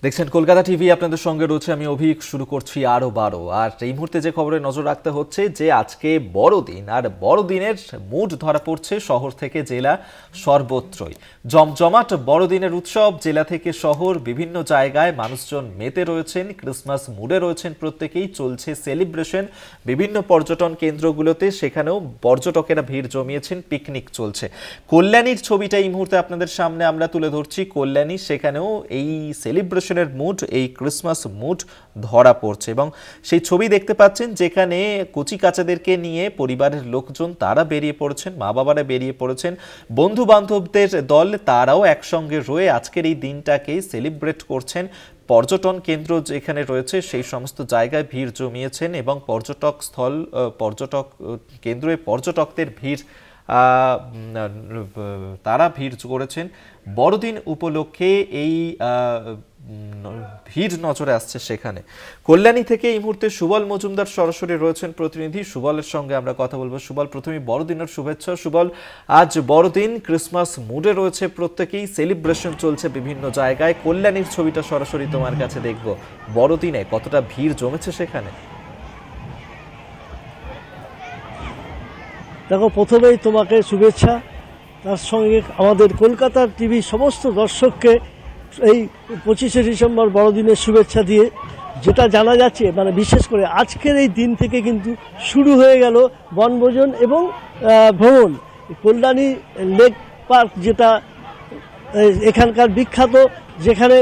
দেখছেন কলকাতা টিভি, আপনাদের সঙ্গে রয়েছে আমি অভিক। শুরু করছি আরো 12। আর এই মুহূর্তে যে খবরে নজর রাখতে হচ্ছে যে আজকে বড়দিন, আর বড়দিনের মুড ধরা পড়ছে শহর থেকে জেলা সর্বত্রই। জমজমাট বড়দিনের উৎসব, জেলা থেকে শহর বিভিন্ন জায়গায় মানুষজন মেতে রয়েছেন, ক্রিসমাস মুডে রয়েছেন প্রত্যেকেই। চলছে সেলিব্রেশন বিভিন্ন পর্যটন কেন্দ্রগুলোতে, সেখানেও পর্যটকেরা ভিড় জমিয়েছেন, পিকনিক চলছে। কল্যাণীর ছবিটা এই মুহূর্তে আপনাদের সামনে আমরা তুলে ধরছি। কল্যাণী, সেখানেও এই সেলিব্রেশন মুড, এই ক্রিসমাস মুড ধরা পড়ছে এবং সেই ছবি দেখতে পাচ্ছেন যেখানে কচি কাচাদেরকে নিয়ে পরিবারের লোকজন তারা বেরিয়ে পড়েছেন, মা বাবারা বেরিয়ে পড়েছেন, বন্ধু বান্ধবদের দল তারাও একসঙ্গে রয়ে আজকের এই দিনটাকে সেলিব্রেট করছেন। পর্যটন কেন্দ্র যেখানে রয়েছে সেই সমস্ত জায়গায় ভিড় জমিয়েছেন এবং পর্যটক কেন্দ্রে পর্যটকদের ভিড় তারা ভিড় করেছেন। বড়দিন উপলক্ষে এই ভিড় নজরে আসছে সেখানে। কল্যাণী থেকে এই মুহূর্তে সুবল মজুমদার সরাসরি রয়েছেন প্রতিনিধি। সুবলের সঙ্গে আমরা কথা বলবো। সুবল, প্রথমে বড়দিনের শুভেচ্ছা। সুবল, আজ বড়দিন, ক্রিসমাস মুডে রয়েছে প্রত্যেকেই, সেলিব্রেশন চলছে বিভিন্ন জায়গায়। কল্যাণীর ছবিটা সরাসরি তোমার কাছে দেখবো। বড়দিনে কতটা ভিড় জমেছে সেখানে? দেখো, প্রথমেই তোমাকে শুভেচ্ছা, তার সঙ্গে আমাদের কলকাতা টিভি সমস্ত দর্শককে এই 25শে ডিসেম্বর বড়দিনের শুভেচ্ছা দিয়ে যেটা জানা যাচ্ছে, মানে বিশেষ করে আজকের এই দিন থেকে কিন্তু শুরু হয়ে গেল বনভোজন এবং ভ্রমণ। কল্যাণী লেক পার্ক, যেটা এখানকার বিখ্যাত, যেখানে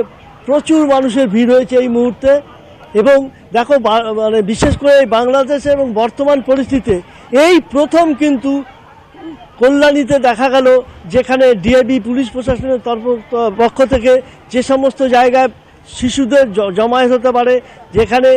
প্রচুর মানুষের ভিড় হয়েছে এই মুহূর্তে। এবং দেখো, মানে বিশেষ করে বাংলাদেশে এবং বর্তমান পরিস্থিতিতে এই প্রথম কিন্তু কল্যাণীতে দেখা গেল যেখানে ডিআইবি পুলিশ প্রশাসনের পক্ষ থেকে যে সমস্ত জায়গায় শিশুদের জমায়েত হতে পারে, যেখানে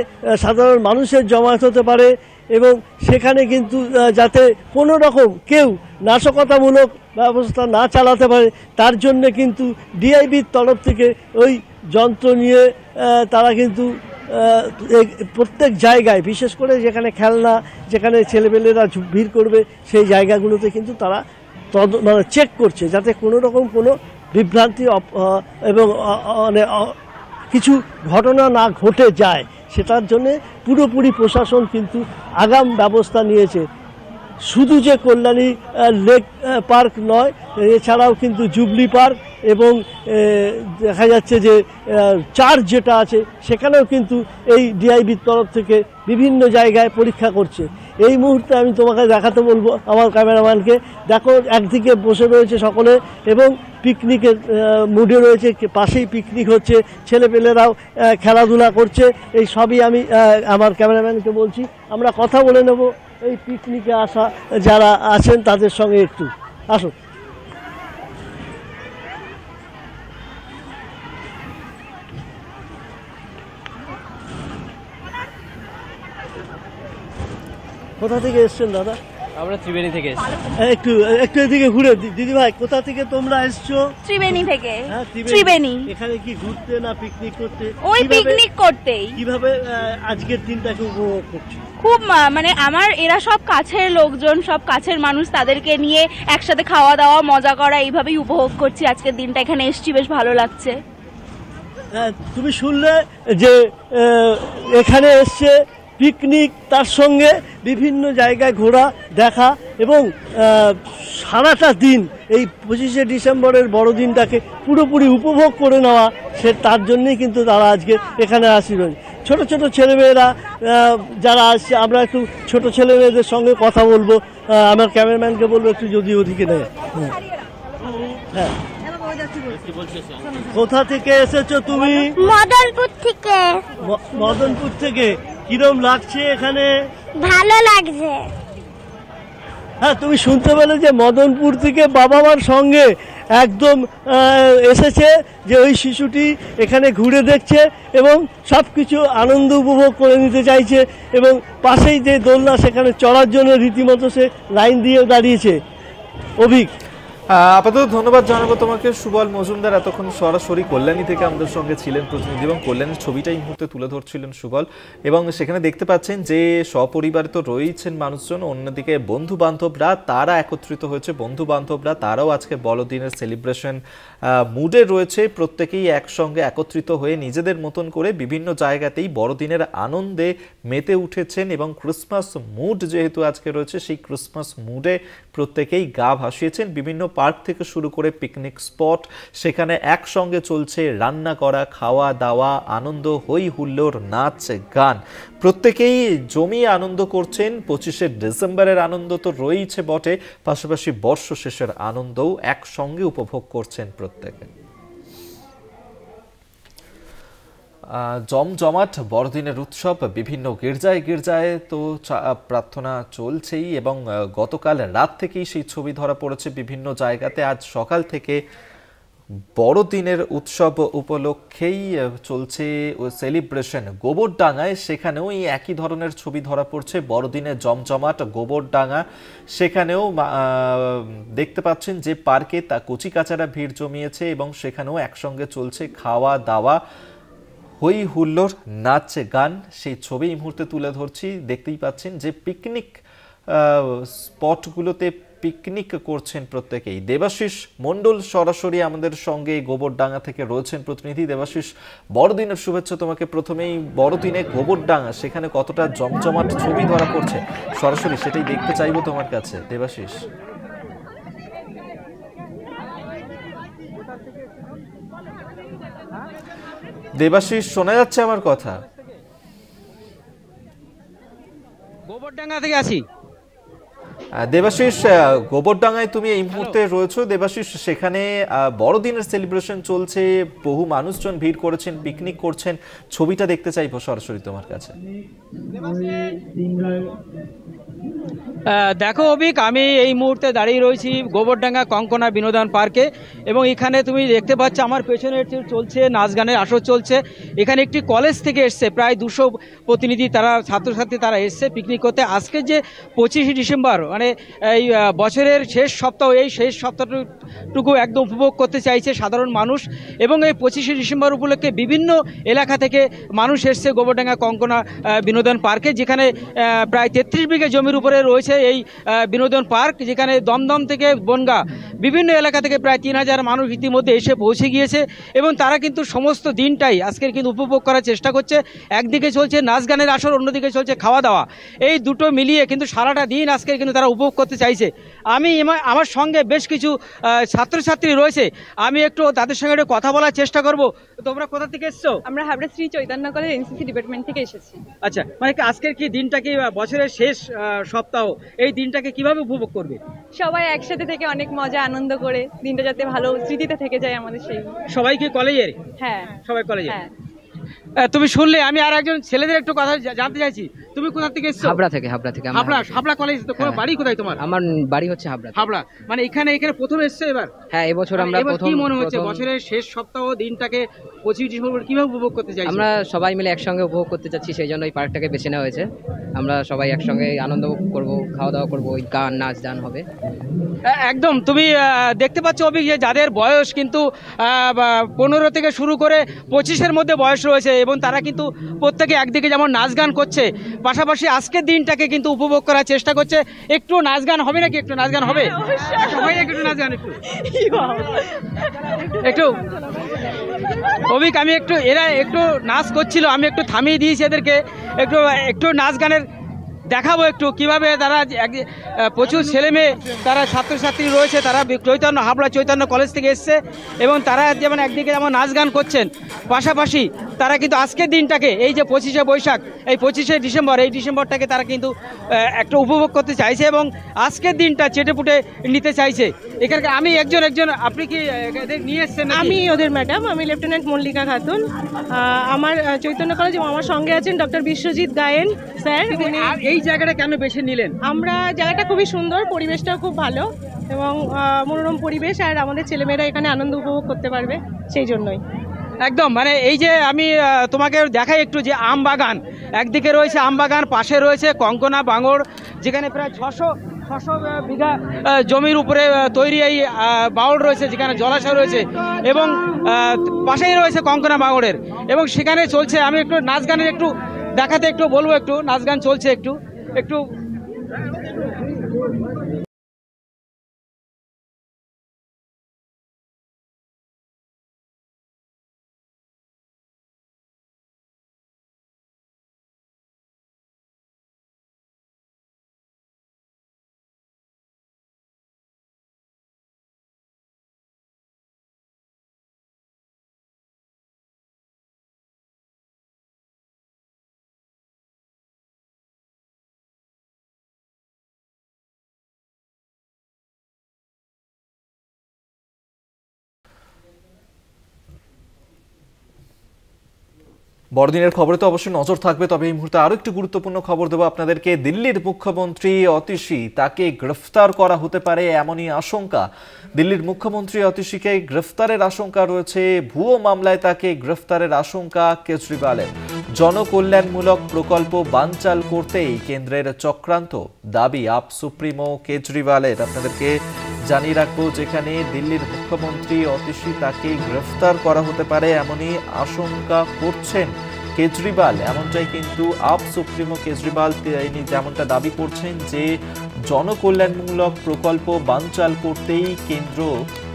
সাধারণ মানুষের জমায়েত হতে পারে, এবং সেখানে কিন্তু যাতে কোনো রকম কেউ নাশকতামূলক ব্যবস্থা না চালাতে পারে তার জন্যে কিন্তু ডিআইবির তরফ থেকে ওই যন্ত্র নিয়ে তারা কিন্তু প্রত্যেক জায়গায়, বিশেষ করে যেখানে খেলনা, যেখানে ছেলেপেলেরা ভিড় করবে সেই জায়গাগুলোতে কিন্তু তারা মানে চেক করছে যাতে কোনো রকম কোনো বিভ্রান্তি এবং কিছু ঘটনা না ঘটে যায়, সেটার জন্যে পুরোপুরি প্রশাসন কিন্তু আগাম ব্যবস্থা নিয়েছে। শুধু যে কল্যাণী লেক পার্ক নয়, এছাড়াও কিন্তু জুবলি পার্ক এবং দেখা যাচ্ছে যে চার্চ যেটা আছে সেখানেও কিন্তু এই ডিআইবির তরফ থেকে বিভিন্ন জায়গায় পরীক্ষা করছে। এই মুহূর্তে আমি তোমাকে দেখাতে বলবো আমার ক্যামেরাম্যানকে। দেখো, একদিকে বসে রয়েছে সকলে এবং পিকনিকের মুডে রয়েছে, পাশেই পিকনিক হচ্ছে, ছেলেপেলেরাও খেলাধুলা করছে। এই সবই আমি আমার ক্যামেরাম্যানকে বলছি। আমরা কথা বলে নেব এই পিকনিকে আসা যারা আছেন তাদের সঙ্গে। একটু আসো। কোথা থেকে এসছেন দাদা? আমরা ত্রিবেণী থেকে এসেছি। একটু এদিকে ঘুরে। দিদি ভাই, কোথা থেকে তোমরা এসছো? ত্রিবেণী থেকে। হ্যাঁ, ত্রিবেণী। এখানে কি ঘুরতে না পিকনিক করতে? ওই পিকনিক করতেই। কিভাবে আজকের দিনটাকে উপভোগ করছো? খুব, মানে আমার এরা সব কাছের লোকজন, সব কাছের মানুষ, তাদেরকে নিয়ে একসাথে খাওয়া দাওয়া, মজা করা, এইভাবেই উপভোগ করছি আজকের দিনটা। এখানে এসছি, বেশ ভালো লাগছে। তুমি শুনলে যে এখানে এসছে পিকনিক, তার সঙ্গে বিভিন্ন জায়গায় ঘোরা, দেখা এবং সারাটা দিন এই 25শে ডিসেম্বরের বড়দিনটাকে পুরোপুরি উপভোগ করে নেওয়া, তার জন্যই কিন্তু তারা আজকে এখানে আসি রয়েছে। ছোটো ছোটো ছেলেমেয়েরা যারা আসছে, আমরা একটু ছোটো ছেলেমেয়েদের সঙ্গে কথা বলবো। আমার ক্যামেরাম্যানকে বলবো একটু যদি ওদিকে নেয়। হ্যাঁ, কোথা থেকে এসেছো তুমি? মদনপুর থেকে। মদনপুর থেকে। কিরম লাগছে এখানে? ভালো লাগছে। হ্যাঁ, তুমি শুনতে পেলে যে মদনপুর থেকে বাবা মার সঙ্গে একদম এসেছে, যে ওই শিশুটি এখানে ঘুরে দেখছে এবং সব কিছু আনন্দ উপভোগ করে নিতে চাইছে। এবং পাশেই যে দোলনা, সেখানে চড়ার জন্য রীতিমতো সে লাইন দিয়ে দাঁড়িয়েছে। অভিক, আপাতত ধন্যবাদ জানাবো তোমাকে সুবল মজুমদার, এতক্ষণ সরাসরি কল্যাণী থেকে আমাদের সঙ্গে ছিলেন প্রতিনিধি এবং কল্যাণীর ছবিটা এই মুহূর্তে তুলে ধরছিলেন সুবল। এবং সেখানে দেখতে পাচ্ছেন যে সপরিবারে তো রয়েছেন মানুষজন, অন্যদিকে বন্ধু বান্ধবরা তারা একত্রিত হয়েছে, বন্ধু বান্ধবরা তারাও আজকে বড়দিনের সেলিব্রেশন মুডে রয়েছে, প্রত্যেকেই একসঙ্গে একত্রিত হয়ে নিজেদের মতন করে বিভিন্ন জায়গাতেই বড়দিনের আনন্দে মেতে উঠেছেন এবং ক্রিসমাস মুড যেহেতু আজকে রয়েছে সেই ক্রিসমাস মুডে প্রত্যেকেই গা ভাসিয়েছেন। বিভিন্ন পার্ক থেকে শুরু করে পিকনিক স্পট, সেখানে একসঙ্গে চলছে রান্না করা, খাওয়া দাওয়া, আনন্দ, হই হুল্লোড়, নাচ গান, প্রত্যেকেই জমিয়ে আনন্দ করছেন। 25শে ডিসেম্বরের আনন্দ তো রয়েছে বটে, পাশাপাশি বর্ষ শেষের আনন্দও একসঙ্গে উপভোগ করছেন প্রত্যেকে। জমজমাট বড়দিনের উৎসব, বিভিন্ন গির্জায় গির্জায় তো প্রার্থনা চলছেই এবং গতকাল রাত থেকেই সেই ছবি ধরা পড়েছে বিভিন্ন জায়গাতে। আজ সকাল থেকে বড়দিনের উৎসব উপলক্ষেই চলছে সেলিব্রেশন গোবরডাঙ্গায়, সেখানেও এই একই ধরনের ছবি ধরা পড়ছে। বড়দিনের জমজমাট গোবরডাঙ্গা, সেখানেও দেখতে পাচ্ছেন যে পার্কে তা কচিকাচারা ভিড় জমিয়েছে এবং সেখানেও একসঙ্গে চলছে খাওয়া দাওয়া, হই হুল্লোড়, নাচ গান। সেই ছবি এই মুহূর্তে তুলে ধরছি। দেখতেই পাচ্ছেন যে পিকনিক স্পটগুলোতে পিকনিক করছেন প্রত্যেকেই। দেবাশিস মণ্ডল সরাসরি আমাদের সঙ্গে গোবরডাঙ্গা থেকে রয়েছেন প্রতিনিধি। দেবাশিস, বড়দিনের শুভেচ্ছা তোমাকে। প্রথমেই বড়দিনে গোবরডাঙ্গা, সেখানে কতটা জমজমাট ছবি ধরা পড়ছে সরাসরি সেটাই দেখতে চাইবো তোমার কাছে দেবাশিস। দেবাশিস, শোনা যাচ্ছে আমার কথা? গোবরডাঙ্গা থেকে আসি। দেবাশিস, গোবরডাঙ্গায় তুমি এই মুহূর্তে রয়েছো। দেবাশিস, সেখানে বড়দিনের সেলিব্রেশন চলছে, বহু মানুষজন ভিড় করেছেন, পিকনিক করছেন, ছবিটা দেখতে চাইবো সরাসরি তোমার কাছে। দেখো অভিক, আমি এই মুহূর্তে দাঁড়িয়ে রয়েছি গোবরডাঙ্গা কঙ্কনা বিনোদন পার্কে এবং এখানে তুমি দেখতে পাচ্ছ আমার পেছনে চলছে নাচ গানের আসর চলছে। এখানে একটি কলেজ থেকে এসছে প্রায় 200 প্রতিনিধি, তারা ছাত্রছাত্রী তারা এসছে পিকনিক করতে। আজকে যে 25শে ডিসেম্বর মানে এই বছরের শেষ সপ্তাহ, এই শেষ সপ্তাহটুকু একদম উপভোগ করতে চাইছে সাধারণ মানুষ এবং এই 25শে ডিসেম্বর উপলক্ষে বিভিন্ন এলাকা থেকে মানুষ এসছে গোবরডাঙ্গা কঙ্কনা বিনোদন পার্কে, যেখানে প্রায় 33 বিঘা জমির উপরে রয়েছে এই বিনোদন পার্ক, যেখানে দমদম থেকে বনগা বিভিন্ন এলাকা থেকে প্রায় 3000 মানুষ ইতিমধ্যে এসে পৌঁছে গিয়েছে এবং তারা কিন্তু সমস্ত দিনটাই আজকের কিন্তু উপভোগ করার চেষ্টা করছে। একদিকে চলছে নাচ গানের আসর, অন্যদিকে চলছে খাওয়া দাওয়া, এই দুটো মিলিয়ে কিন্তু সারাটা দিন আজকের কিন্তু তারা উপভোগ করতে চাইছে। আমি আমার সঙ্গে বেশ কিছু ছাত্রছাত্রী রয়েছে, আমি একটু তাদের সঙ্গে একটু কথা বলার চেষ্টা করব। তোমরা কোথা থেকে এসছো? আমরা Habra Shri Chaitanya college NCC department থেকে এসেছি। আচ্ছা, মানে আজকের কি দিনটা কি বছরের শেষ সপ্তাহ, এই দিনটাকে কিভাবে উপভোগ করবে? সবাই একসাথে থেকে অনেক মজা আনন্দ করে দিনটা যাতে ভালো স্মৃতিতে থেকে যায় আমাদের। সেই সবাই কি কলেজের? হ্যাঁ, সবাই কলেজের। হ্যাঁ। তুমি শুনলে, আমি আর একজন ছেলেদের একটু কথা জানতে চাইছি। তুমি কোথা থেকে এসেছো? হাবড়া থেকে। হাবড়া কলেজ। তো কোন বাড়ি কোথায় তোমার? আমার বাড়ি হচ্ছে হাবড়া। হাবড়া, মানে এখানে প্রথম এসেছো এবার? হ্যাঁ, এবছর আমরা প্রথম। কি মনে হচ্ছে বছরের শেষ সপ্তাহ দিনটাকে 25 ডিসেম্বর কিভাবে উপভোগ করতে চাইছো? আমরা সবাই মিলে একসঙ্গে উপভোগ করতে চাচ্ছি, সেই জন্য এই পার্কটাকে বেছে নেওয়া হয়েছে। আমরা সবাই একসঙ্গে আনন্দ করব, খাওয়া দাওয়া করব, ওই গান নাচ গান হবে একদম। তুমি দেখতে পাচ্ছ অভিক, যাদের বয়স কিন্তু 15 থেকে শুরু করে 25-এর মধ্যে বয়স রয়েছে এবং তারা কিন্তু প্রত্যেকে একদিকে যেমন নাচ গান করছে, পাশাপাশি আজকের দিনটাকে কিন্তু উপভোগ করার চেষ্টা করছে। একটু নাচ গান হবে নাকি? একটু নাচ গান হবে? একটু নাচ গান একটু অভিক, আমি এরা একটু নাচ করছিল, আমি একটু থামিয়ে দিয়েছি এদেরকে, একটু নাচ গানের দেখাবো একটু কিভাবে তারা প্রচুর ছেলে মেয়ে তারা ছাত্রছাত্রী রয়েছে, তারা হাবড়া চৈতন্য কলেজ থেকে এসছে এবং তারা যেমন একদিকে যেমন নাচ গান করছেন, পাশাপাশি তারা কিন্তু আজকের দিনটাকে এই যে 25শে বৈশাখ, এই 25শে ডিসেম্বর, এই ডিসেম্বরটাকে তারা কিন্তু একটু উপভোগ করতে চাইছে এবং আজকের দিনটা চেটেপুটে নিতে চাইছে। এখানে আমি একজন আপনি কি নিয়ে এসছেন? আমি ওদের ম্যাডাম, আমি লেফটেন্যান্ট মল্লিকা খাতুন। আমার চৈতন্য কলেজ এবং আমার সঙ্গে আছেন ডক্টর বিশ্বজিৎ গায়েন স্যার। এই জায়গাটা কেন বেছে নিলেন? আমরা জায়গাটা খুবই সুন্দর, পরিবেশটাও খুব ভালো এবং মনোরম পরিবেশ, আর আমাদের ছেলেমেয়েরা এখানে আনন্দ উপভোগ করতে পারবে, সেই জন্যই। একদম, মানে এই যে আমি তোমাকে দেখাই একটু যে আম বাগান, একদিকে রয়েছে আম বাগান, পাশে রয়েছে কঙ্কনা বাঙড়, যেখানে প্রায় 600 বিঘা জমির উপরে তৈরি এই বাউল রয়েছে, যেখানে জলাশয় রয়েছে এবং পাশেই রয়েছে কঙ্কনা বাগড়ের, এবং সেখানে চলছে। আমি একটু নাচ গানের একটু দেখাতে একটু বলবো, একটু নাচ গান চলছে একটু। বড়দিনের খবরে তো অবশ্যই নজর থাকবে, তবে এই মুহূর্তে আরো একটি গুরুত্বপূর্ণ খবর দেবো আপনাদেরকে। দিল্লির মুখ্যমন্ত্রী অতিশী, তাকে গ্রেফতার করা হতে পারে এমনই আশঙ্কা। দিল্লির মুখ্যমন্ত্রী অতিশীকে গ্রেফতারের আশঙ্কা রয়েছে। ভুয়ো মামলায় তাকে গ্রেফতারের আশঙ্কা কেজরিওয়ালের। জনকল্যাণমূলক প্রকল্প বানচাল করতেই কেন্দ্রের চক্রান্ত, দাবি আপ সুপ্রিমো কেজরিওয়ালের। আপনাদেরকে জানিয়ে রাখবো, যেখানে দিল্লির মুখ্যমন্ত্রী অতিশী, তাকে গ্রেফতার করা হতে পারে এমনই আশঙ্কা করছেন কেজরিওয়াল। এমনটাই কিন্তু আপ সুপ্রিমো কেজরিওয়াল তিনি যেমনটা দাবি করছেন যে জনকল্যাণমূলক প্রকল্প বানচাল করতেই কেন্দ্র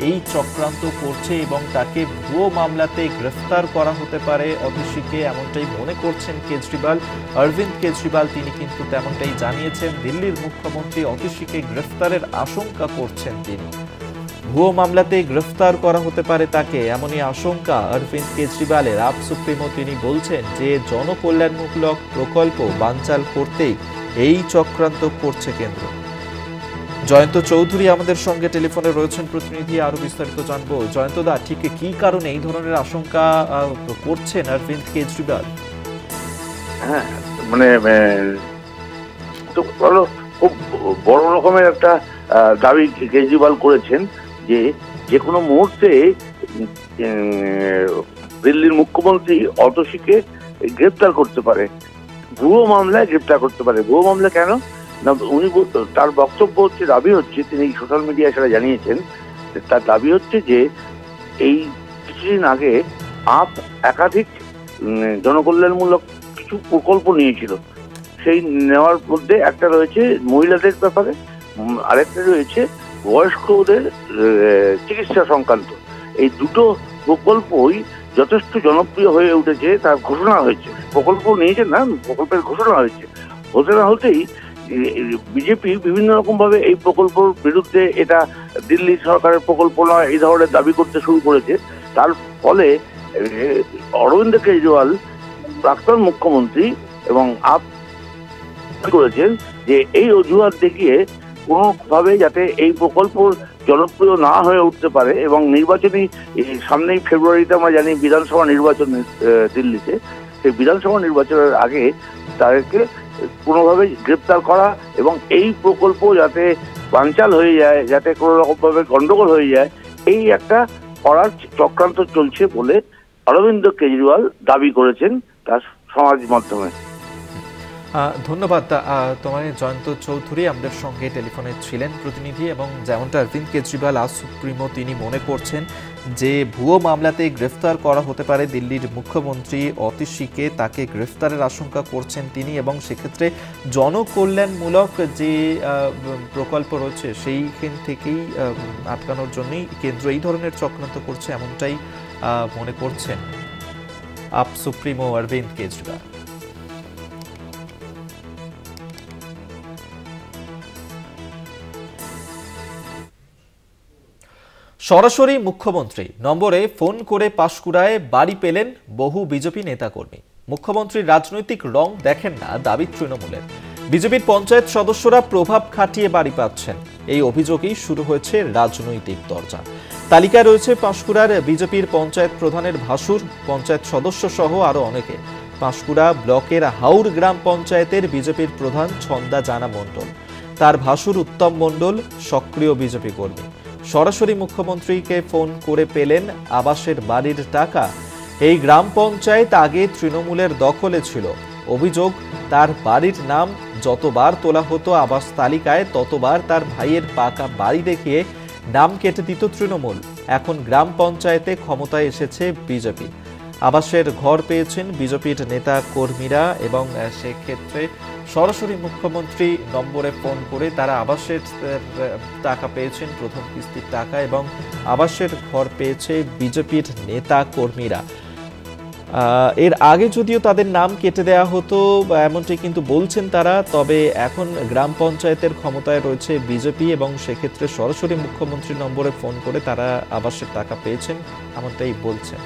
এই চক্রান্ত করছে এবং তাকে ভুয়ো মামলাতে গ্রেফতার করা হতে পারে অতিশীকে, এমনটাই মনে করছেন কেজরিওয়াল। অরবিন্দ কেজরিওয়াল তিনি কিন্তু তেমনটাই জানিয়েছেন। দিল্লির মুখ্যমন্ত্রী অতিশীকে গ্রেফতারের আশঙ্কা করছেন তিনি। ভুয়ো মামলাতে গ্রেফতার করা হতে পারে তাকে, এমনই আশঙ্কা অরবিন্দ কেজরিওয়ালের। আপ সুপ্রিমো তিনি বলছেন যে জনকল্যাণমূলক প্রকল্প বানচাল করতেই এই চক্রান্ত করছে কেন্দ্র। জয়ন্ত চৌধুরী আমাদের সঙ্গে টেলিফোনে রয়েছেন প্রতিনিধি, আরো বিস্তারিত জানবো। জয়ন্ত দা, ঠিক কি কারণে এই ধরনের আশঙ্কা করছেন অরবিন্দ কেজরিওয়াল? হ্যাঁ, মানে খুব বড় রকমের একটা দাবি কেজরিওয়াল করেছেন যে যে কোনো মুহূর্তে দিল্লির মুখ্যমন্ত্রী অতসীকে গ্রেপ্তার করতে পারে, ভুয়ো মামলায় গ্রেপ্তার করতে পারে। ভুয়ো মামলা কেন না, উনি তার বক্তব্য হচ্ছে, দাবি হচ্ছে, তিনি সোশ্যাল মিডিয়ায় সেটা জানিয়েছেন, তার দাবি হচ্ছে যে এই কিছুদিন আগে আপ একাধিক জনকল্যাণমূলক কিছু প্রকল্প নিয়েছিল। সেই নেওয়ার মধ্যে একটা রয়েছে মহিলাদের ব্যাপারে, আরেকটা রয়েছে বয়স্কদের চিকিৎসা সংক্রান্ত। এই দুটো প্রকল্পই যথেষ্ট জনপ্রিয় হয়ে উঠেছে, তার ঘোষণা হয়েছে। প্রকল্প নিয়েছেন না, প্রকল্পের ঘোষণা হয়েছে। ঘোষণা হতেই বিজেপি বিভিন্ন রকম ভাবে এই প্রকল্পের বিরুদ্ধে, এটা দিল্লি সরকারের প্রকল্প নয়, এই ধরনের দাবি করতে শুরু করেছে। তার ফলে অরবিন্দ কেজরিওয়াল, প্রাক্তন মুখ্যমন্ত্রী, এবং আপ করেছেন যে এই অজুহাত দেখিয়ে কোনোভাবে যাতে এই প্রকল্প জনপ্রিয় না হয়ে উঠতে পারে, এবং নির্বাচনী সামনেই ফেব্রুয়ারিতে আমরা জানি বিধানসভা নির্বাচন দিল্লিতে, সেই বিধানসভা নির্বাচনের আগে তাদেরকে কোনোভাবে গ্রেপ্তার করা এবং এই প্রকল্প যাতে বানচাল হয়ে যায়, যাতে কোনো রকমভাবে গন্ডগোল হয়ে যায়, এই একটা করার চক্রান্ত চলছে বলে অরবিন্দ কেজরিওয়াল দাবি করেছেন তার সমাজ মাধ্যমে। ধন্যবাদ তোমায় জয়ন্ত চৌধুরী, আমাদের সঙ্গে টেলিফোনে ছিলেন প্রতিনিধি। এবং যেমনটা অরবিন্দ কেজরিওয়াল আজ সুপ্রিমো, তিনি মনে করছেন যে ভুয়ো মামলাতে গ্রেফতার করা হতে পারে দিল্লির মুখ্যমন্ত্রী অতিশীকে, তাকে গ্রেফতারের আশঙ্কা করছেন তিনি, এবং সেক্ষেত্রে জনকল্যাণমূলক যে প্রকল্প রয়েছে সেইখান থেকেই আটকানোর জন্যই কেন্দ্র এই ধরনের চক্রান্ত করছে, এমনটাই মনে করছেন আপ সুপ্রিমো অরবিন্দ কেজরিওয়াল। সরাসরি মুখ্যমন্ত্রী নম্বরে ফোন করে পাঁশকুড়ায় বাড়ি পেলেন বহু বিজেপি নেতাকর্মী। মুখ্যমন্ত্রীর রাজনৈতিক রং দেখেন না দাবি তৃণমূলের। বিজেপির পঞ্চায়েত সদস্যরা প্রভাব খাটিয়ে বাড়ি পাচ্ছেন, এই অভিযোগেই শুরু হয়েছে রাজনৈতিক দরজা। তালিকায় রয়েছে পাঁশকুড়ার বিজেপির পঞ্চায়েত প্রধানের ভাসুর, পঞ্চায়েত সদস্য সহ আরো অনেকে। পাঁশকুড়া ব্লকের হাউর গ্রাম পঞ্চায়েতের বিজেপির প্রধান ছন্দা জানা মণ্ডল, তার ভাসুর উত্তম মণ্ডল সক্রিয় বিজেপি কর্মী। সরাসরি মুখ্যমন্ত্রীকে ফোন করে পেলেন আবাসের বাড়ির টাকা। এই গ্রাম পঞ্চায়েত আগে তৃণমূলের দখলে ছিল। অভিযোগ, তার বাড়ির নাম যতবার তোলা হতো আবাস তালিকায় ততবার তার ভাইয়ের পাকা বাড়ি দেখিয়ে নাম কেটে দিত তৃণমূল। এখন গ্রাম পঞ্চায়েতে ক্ষমতায় এসেছে বিজেপি। আবাসের ঘর পেয়েছেন বিজেপির নেতা কর্মীরা এবং সেক্ষেত্রে সরাসরি মুখ্যমন্ত্রী নম্বরে ফোন করে তারা আবাসের টাকা পেয়েছেন, প্রথম কিস্তির টাকা, এবং আবাসের ঘর পেয়েছে বিজেপির নেতা কর্মীরা। এর আগে যদিও তাদের নাম কেটে দেওয়া হতো এমনটি কিন্তু বলছেন তারা, তবে এখন গ্রাম পঞ্চায়েতের ক্ষমতায় রয়েছে বিজেপি এবং সেক্ষেত্রে সরাসরি মুখ্যমন্ত্রী নম্বরে ফোন করে তারা আবাসের টাকা পেয়েছেন এমনটাই বলছেন।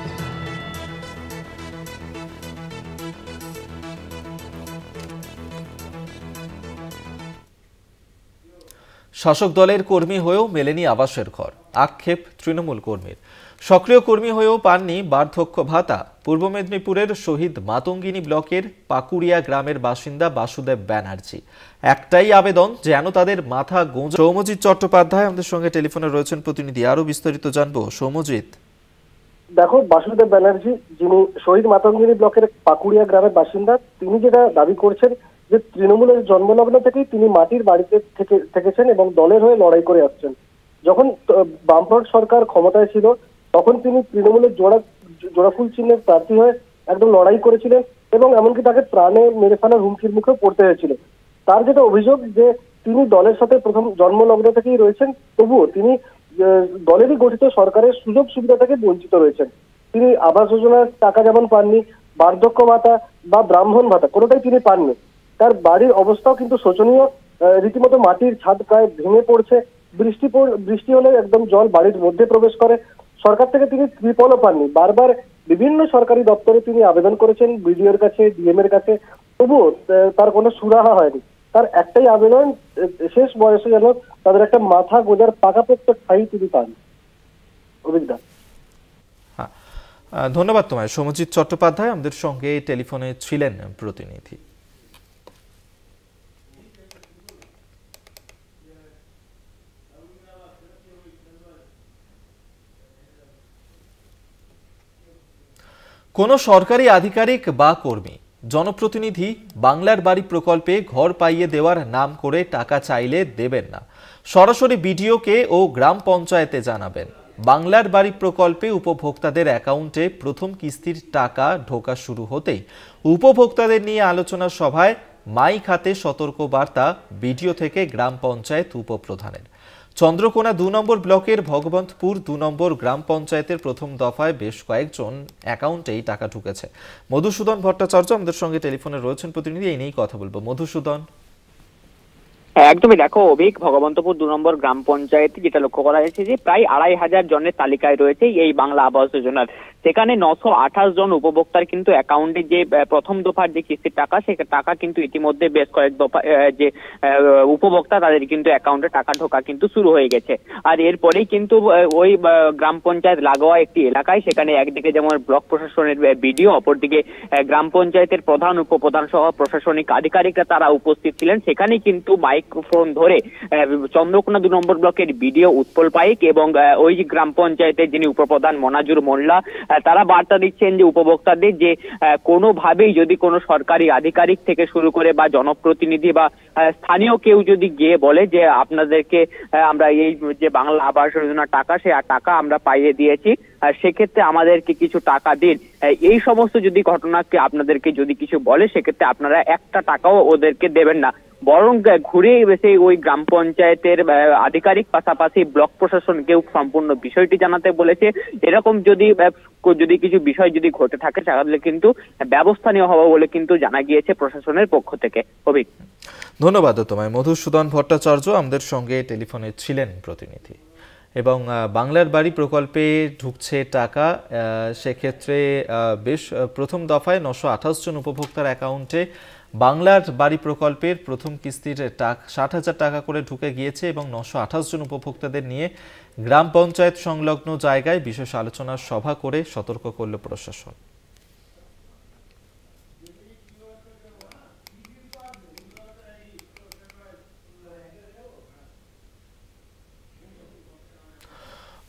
শাসক দলের কর্মী হয়েও মেলেনি আবাসের ঘর, আক্ষেপ তৃণমূল কর্মীর। সক্রিয় কর্মী হয়েও পাননি বার্ধক্য ভাতা। পূর্ব মেদিনীপুরের শহীদ মাতঙ্গিনী ব্লকের পাকুড়িয়া গ্রামের বাসিন্দা বাসুদেব ব্যানার্জি। একটাই আবেদন, যেন তাদের মাথা গোঁজা। সৌম্যজিৎ চট্টোপাধ্যায় আমাদের সঙ্গে টেলিফোনে রয়েছেন প্রতিনিধি, আরো বিস্তারিত জানবো। সৌম্যজিৎ, দেখো, বাসুদেব ব্যানার্জি যিনি শহীদ মাতঙ্গিনী ব্লকের পাকুড়িয়া গ্রামের বাসিন্দা, তিনি যেটা দাবি করছেন যে তৃণমূলের জন্মলগ্ন থেকেই তিনি মাটির বাড়িতে থেকেছেন এবং দলের হয়ে লড়াই করে আসছেন। যখন বামফ্রন্ট সরকার ক্ষমতায় ছিল তখন তিনি তৃণমূলের জোড়াফুল চিহ্নের প্রার্থী হয়ে একদম লড়াই করেছিলেন এবং এমনকি তাকে প্রাণে মেরে ফেলার হুমকির মুখে পড়তে হয়েছিল। তার যেটা অভিযোগ যে তিনি দলের সাথে প্রথম জন্মলগ্ন থেকেই রয়েছেন, তবুও তিনি দলেরই গঠিত সরকারের সুযোগ সুবিধা থেকে বঞ্চিত রয়েছেন। তিনি আবাস যোজনার টাকা যেমন পাননি, বার্ধক্য ভাতা বা ব্রাহ্মণ ভাতা কোনোটাই তিনি পাননি। তার বাড়ির অবস্থাও কিন্তু শোচনীয়, রীতিমতো মাটির ছাদ প্রায় ভেঙে পড়ছে, বৃষ্টি হলে একদম জল বাড়ির মধ্যে প্রবেশ করে। সরকার থেকে তিনি ত্রিপলও পাননি। বারবার বিভিন্ন সরকারি দপ্তরে তিনি আবেদন করেছেন, বিডিওর কাছে, ডিএম এর কাছে, তবুও তার কোনো সুরাহা হয়নি। তার একটাই আবেদন, শেষ বয়সে যেন তাদের একটা মাথা গোজার পাকাপোক্ত ঠাঁই তিনি পান। অভিজ্ঞতা। ধন্যবাদ তোমায় সৌম্যজিৎ চট্টোপাধ্যায়, আমাদের সঙ্গে টেলিফোনে ছিলেন প্রতিনিধি। কোনো সরকারি আধিকারিক বা কর্মী, জনপ্রতিনিধি বাংলার বাড়ি প্রকল্পে ঘর পাইয়ে দেওয়ার নাম করে টাকা চাইলে দেবেন না। সরাসরি বিডিওকে ও গ্রাম পঞ্চায়েতে জানাবেন। বাংলার বাড়ি প্রকল্পে উপভোক্তাদের অ্যাকাউন্টে প্রথম কিস্তির টাকা ঢোকা শুরু হতেই উপভোক্তাদের নিয়ে আলোচনা সভায় মাইক হাতে সতর্ক বার্তা বিডিও থেকে গ্রাম পঞ্চায়েত উপপ্রধানের। চন্দ্রকোনা ২ নম্বর ব্লকের ভগবন্তপুর ২ নম্বর গ্রাম পঞ্চায়েতের প্রথম দফায় বেশ কয়েকজন অ্যাকাউন্টেই টাকা ঢুকেছে। মধুসূদন ভট্টাচার্য আমাদের সঙ্গে টেলিফোনে রয়েছেন প্রতিনিধি, এই নিয়েই কথা বলবো। মধুসূদন, একদমই। দেখো অভিক, ভগবন্তপুর ২ নম্বর গ্রাম পঞ্চায়েতে যেটা লক্ষ্য করা যাচ্ছে যে প্রায় ২৫০০ জনের তালিকায় রয়েছে এই বাংলা আবাস যোজনার। সেখানে ৯২৮ জন উপভোক্তার কিন্তু অ্যাকাউন্টে যে প্রথম দফার যে কিস্তির টাকা, সে টাকা কিন্তু ইতিমধ্যে বেশ কয়েক দফা যে উপভোক্তা তাদের কিন্তু অ্যাকাউন্টে টাকা ঢোকা কিন্তু শুরু হয়ে গেছে। আর এরপরেই কিন্তু ওই গ্রাম পঞ্চায়েত লাগোয়া একটি এলাকায়, সেখানে একদিকে যেমন ব্লক প্রশাসনের বিডিও, অপরদিকে গ্রাম পঞ্চায়েতের প্রধান, উপপ্রধান সহ প্রশাসনিক আধিকারিকরা তারা উপস্থিত ছিলেন। সেখানে কিন্তু মাইক্রোফোন ধরে চন্দ্রকোনা ২ নম্বর ব্লকের বিডিও উৎপল পাইক এবং ওই গ্রাম পঞ্চায়েতের যিনি উপপ্রধান মনাজুর মোল্লা, তারা বার্তা দিচ্ছেন যে উপভোক্তাদের যে কোনোভাবেই যদি কোনো সরকারি আধিকারিক থেকে শুরু করে বা জনপ্রতিনিধি বা স্থানীয় কেউ যদি গিয়ে বলে যে আপনাদেরকে আমরা এই যে বাংলা আবাস যোজনার টাকা, সে টাকা আমরা পাইয়ে দিয়েছি, সেক্ষেত্রে আমাদেরকে কিছু টাকা দিন, এই সমস্ত যদি ঘটনাকে আপনাদেরকে যদি কিছু বলে, সেক্ষেত্রে আপনারা একটা টাকাও ওদেরকে দেবেন না। বরং ঘুরে এসে ওই গ্রাম পঞ্চায়েতের আধিকারিক পাশাপাশি ব্লক প্রশাসনকেও সম্পূর্ণ বিষয়টি জানাতে বলেছে। এরকম যদি কিছু বিষয় যদি ঘটে থাকে তাহলে কিন্তু ব্যবস্থা নেওয়া হবে বলে কিন্তু জানা গিয়েছে প্রশাসনের পক্ষ থেকে। অভিক, ধন্যবাদ তোমায়। মধুসূদন ভট্টাচার্য আমাদের সঙ্গে টেলিফোনে ছিলেন প্রতিনিধি। এবং বাংলার বাড়ি প্রকল্পে ঢুকছে টাকা, সেক্ষেত্রে বেশ প্রথম দফায় ৯২৮ জন উপভোক্তার অ্যাকাউন্টে বাংলার বাড়ি প্রকল্পের প্রথম কিস্তির ৬০,০০০ টাকা করে ঢুকে গিয়েছে এবং ৯২৮ জন উপভোক্তাদের নিয়ে গ্রাম পঞ্চায়েত সংলগ্ন জায়গায় বিশেষ আলোচনার সভা করে সতর্ক করল প্রশাসন।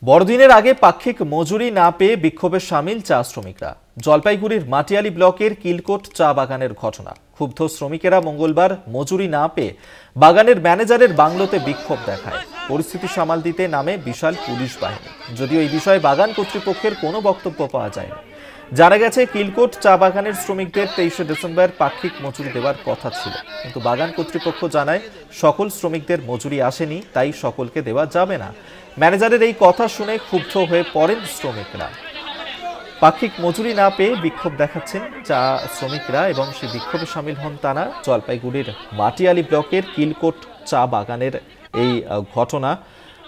বড়দিনের আগে পাক্ষিক মজুরি না পেয়ে বিক্ষোভে সামিল চা শ্রমিকরা। জলপাইগুড়ির মাটিয়ালি ব্লকের কিলকোট চা বাগানের ঘটনা। ক্ষুব্ধ শ্রমিকেরা মঙ্গলবার মজুরি না পেয়ে বাগানের ম্যানেজারের বাংলোতে বিক্ষোভ দেখায়। পরিস্থিতি সামাল দিতে নামে বিশাল পুলিশ বাহিনী। যদিও এই বিষয়ে বাগান কর্তৃপক্ষের কোনো বক্তব্য পাওয়া যায়নি। জানা গেছে কিলকোট চা বাগানের শ্রমিকদের 23শে ডিসেম্বর পাক্ষিক মজুরি দেওয়ার কথা ছিল, কিন্তু বাগান কর্তৃপক্ষ জানায় সকল শ্রমিকদের মজুরি আসেনি, তাই সকলকে দেওয়া যাবে না। ম্যানেজারের এই কথা শুনে ক্ষুব্ধ হয়ে পড়েন শ্রমিকরা। পাক্ষিক মজুরি না পেয়ে বিক্ষোভ দেখাচ্ছেন চা শ্রমিকরা এবং সেই বিক্ষোভে সামিল হন তারা। জলপাইগুড়ির মাটিয়ালি ব্লকের কিলকোট চা বাগানের এই ঘটনা।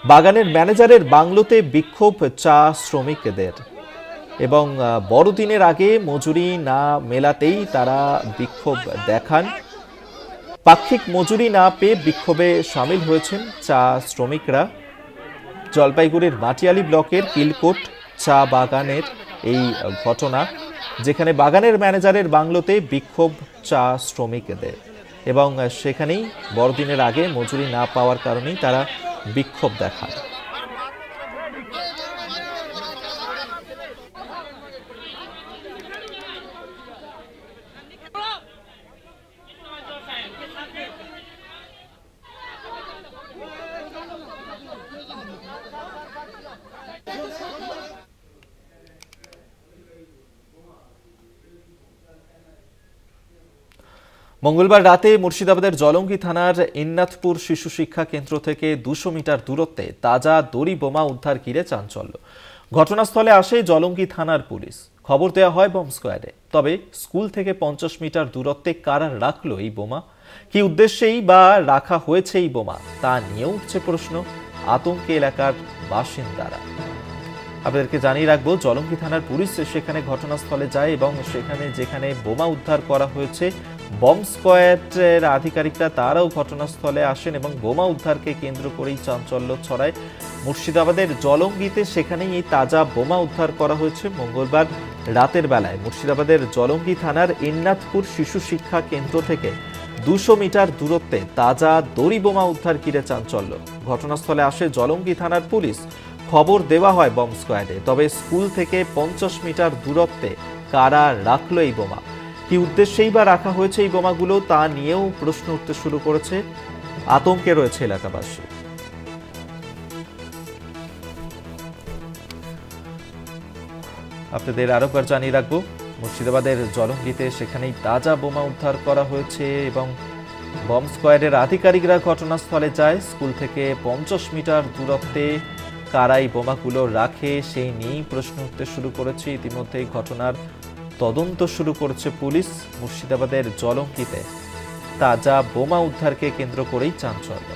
বাগানের ম্যানেজারের বাংলোতে বিক্ষোভ চা শ্রমিকদের এবং বড়দিনের আগে মজুরি না মেলাতেই তারা বিক্ষোভ দেখান। পাক্ষিক মজুরি না পেয়ে বিক্ষোভে সামিল হয়েছেন চা শ্রমিকরা। জলপাইগুড়ির মাটিয়ালি ব্লকের কিলকোট চা বাগানের এই ঘটনা, যেখানে বাগানের ম্যানেজারের বাংলোতে বিক্ষোভ চা শ্রমিকদের এবং সেখানেই বড়দিনের আগে মজুরি না পাওয়ার কারণেই তারা বিক্ষোভ দেখান। মঙ্গলবার রাতে মুর্শিদাবাদের জলঙ্গি থানার ইন্নাথপুর শিশু শিক্ষা কেন্দ্র থেকে 200 মিটার দূরত্বে তাজা দড়ি বোমা উদ্ধার ঘিরে চাঞ্চল্য। ঘটনাস্থলে আসে জলঙ্গি থানার পুলিশ। খবর দেওয়া হয় বম্ব স্কোয়াডে। তবে স্কুল থেকে 50 মিটার দূরত্বে কারা রাখলো এই বোমা, কি উদ্দেশ্যেই বা রাখা হয়েছে এই বোমা, তা নিয়ে উঠছে প্রশ্ন। আতঙ্কে এলাকার বাসিন্দারা। আপনাদেরকে জানিয়ে রাখবো, জলঙ্গি থানার পুলিশ সেখানে ঘটনাস্থলে যায় এবং সেখানে যেখানে বোমা উদ্ধার করা হয়েছে, বম্ব স্কোয়াডের আধিকারিকরা তারাও ঘটনাস্থলে আসেন এবং বোমা উদ্ধারকে কেন্দ্র করেই চাঞ্চল্য ছড়ায় মুর্শিদাবাদের জলঙ্গিতে। সেখানেই এই তাজা বোমা উদ্ধার করা হয়েছে মঙ্গলবার রাতের বেলায়। মুর্শিদাবাদের জলঙ্গি থানার ইন্নাথপুর শিশু শিক্ষা কেন্দ্র থেকে 200 মিটার দূরত্বে তাজা দড়ি বোমা উদ্ধার ঘিরে চাঞ্চল্য। ঘটনাস্থলে আসে জলঙ্গি থানার পুলিশ। খবর দেওয়া হয় বম্ব স্কোয়াডে। তবে স্কুল থেকে 50 মিটার দূরত্বে কারা রাখলো এই বোমা, কি উদ্দেশ্যেই বা রাখা হয়েছে এই বোমাগুলো, তা নিয়েও প্রশ্ন উঠতে শুরু করেছে। আতঙ্কে রয়েছে এলাকাবাসী। আপনাদের আরেকবার জানিয়ে রাখবো, মুর্শিদাবাদের জলঙ্গিতে সেখানেই তাজা বোমা উদ্ধার করা হয়েছে এবং বম্ব স্কোয়াডের আধিকারিকরা ঘটনাস্থলে যায়। স্কুল থেকে 50 মিটার দূরত্বে কারা এই বোমাগুলো রাখে সেই নিয়েই প্রশ্ন উঠতে শুরু করেছে। ইতিমধ্যেই ঘটনার তদন্ত শুরু করেছে পুলিশ। মুর্শিদাবাদের জলঙ্গিতে তাজা বোমা উদ্ধারকে কেন্দ্র করেই চাঞ্চল্য।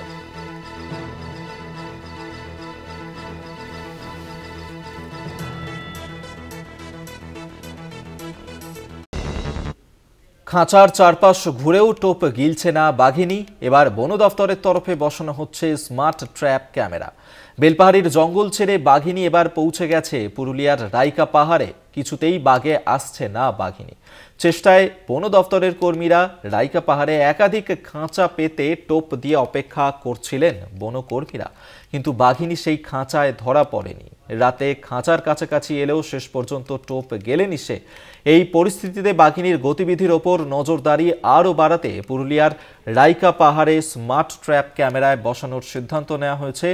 খাঁচার চারপাশ ঘুরেও টোপ গিলছে না বাঘিনী। এবার বন দফতরের তরফে বসানো হচ্ছে স্মার্ট ট্র্যাপ ক্যামেরা। বেলপাহাড়ির জঙ্গল ছেড়ে বাঘিনী এবার পৌঁছে গেছে পুরুলিয়ার রাইকা পাহাড়ে। কিছুতেই বাগে আসছে না বাঘিনী। চেষ্টায় বন দফতরের কর্মীরা রাইকা পাহাড়ে একাধিক খাঁচা পেতে টোপ দিয়ে অপেক্ষা করছিলেন বনকর্মীরা, কিন্তু বাঘিনী সেই খাঁচায় ধরা পড়েনি। রাতে খাঁচার কাছাকাছি এলেও শেষ পর্যন্ত টোপ গেলেনি সে। এই পরিস্থিতিতে বাঘিনীর গতিবিধির ওপর নজরদারি আরও বাড়াতে পুরুলিয়ার রাইকা পাহাড়ে স্মার্ট ট্র্যাপ ক্যামেরায় বসানোর সিদ্ধান্ত নেওয়া হয়েছে।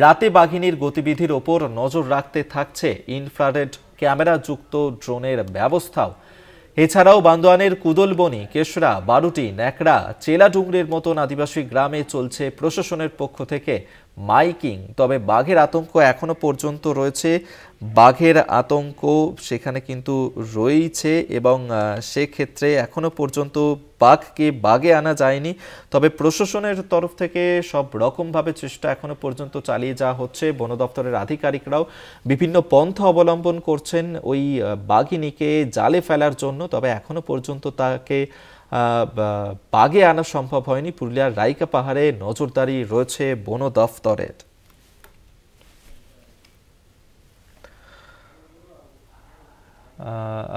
রাতে বাঘিনীর গতিবিধির ওপর নজর রাখতে থাকছে ইনফ্রারেড ক্যামেরা যুক্ত ড্রোনের ব্যবস্থাও। এছাড়াও বান্দোয়ানের কুদলবনি, কেশরা, বারুটি, ন্যাকড়া, চেলাডুংরির মতন আদিবাসী গ্রামে চলছে প্রশাসনের পক্ষ থেকে মাইকিং। তবে বাঘের আতঙ্ক এখনো পর্যন্ত রয়েছে। বাঘের আতঙ্ক সেখানে কিন্তু রয়েছে এবং সেক্ষেত্রে এখনো পর্যন্ত বাঘকে বাগে আনা যায়নি। তবে প্রশাসনের তরফ থেকে সব রকমভাবে চেষ্টা এখনো পর্যন্ত চালিয়ে যাওয়া হচ্ছে। বন দপ্তরের আধিকারিকরাও বিভিন্ন পন্থা অবলম্বন করছেন ওই বাঘিনীকে জালে ফেলার জন্য। তবে এখনো পর্যন্ত তাকে বাগে আনা সম্ভব হয়নি। পুরুলিয়ার রাইকা পাহাড়ে নজরদারি রয়েছে বন দফতরের।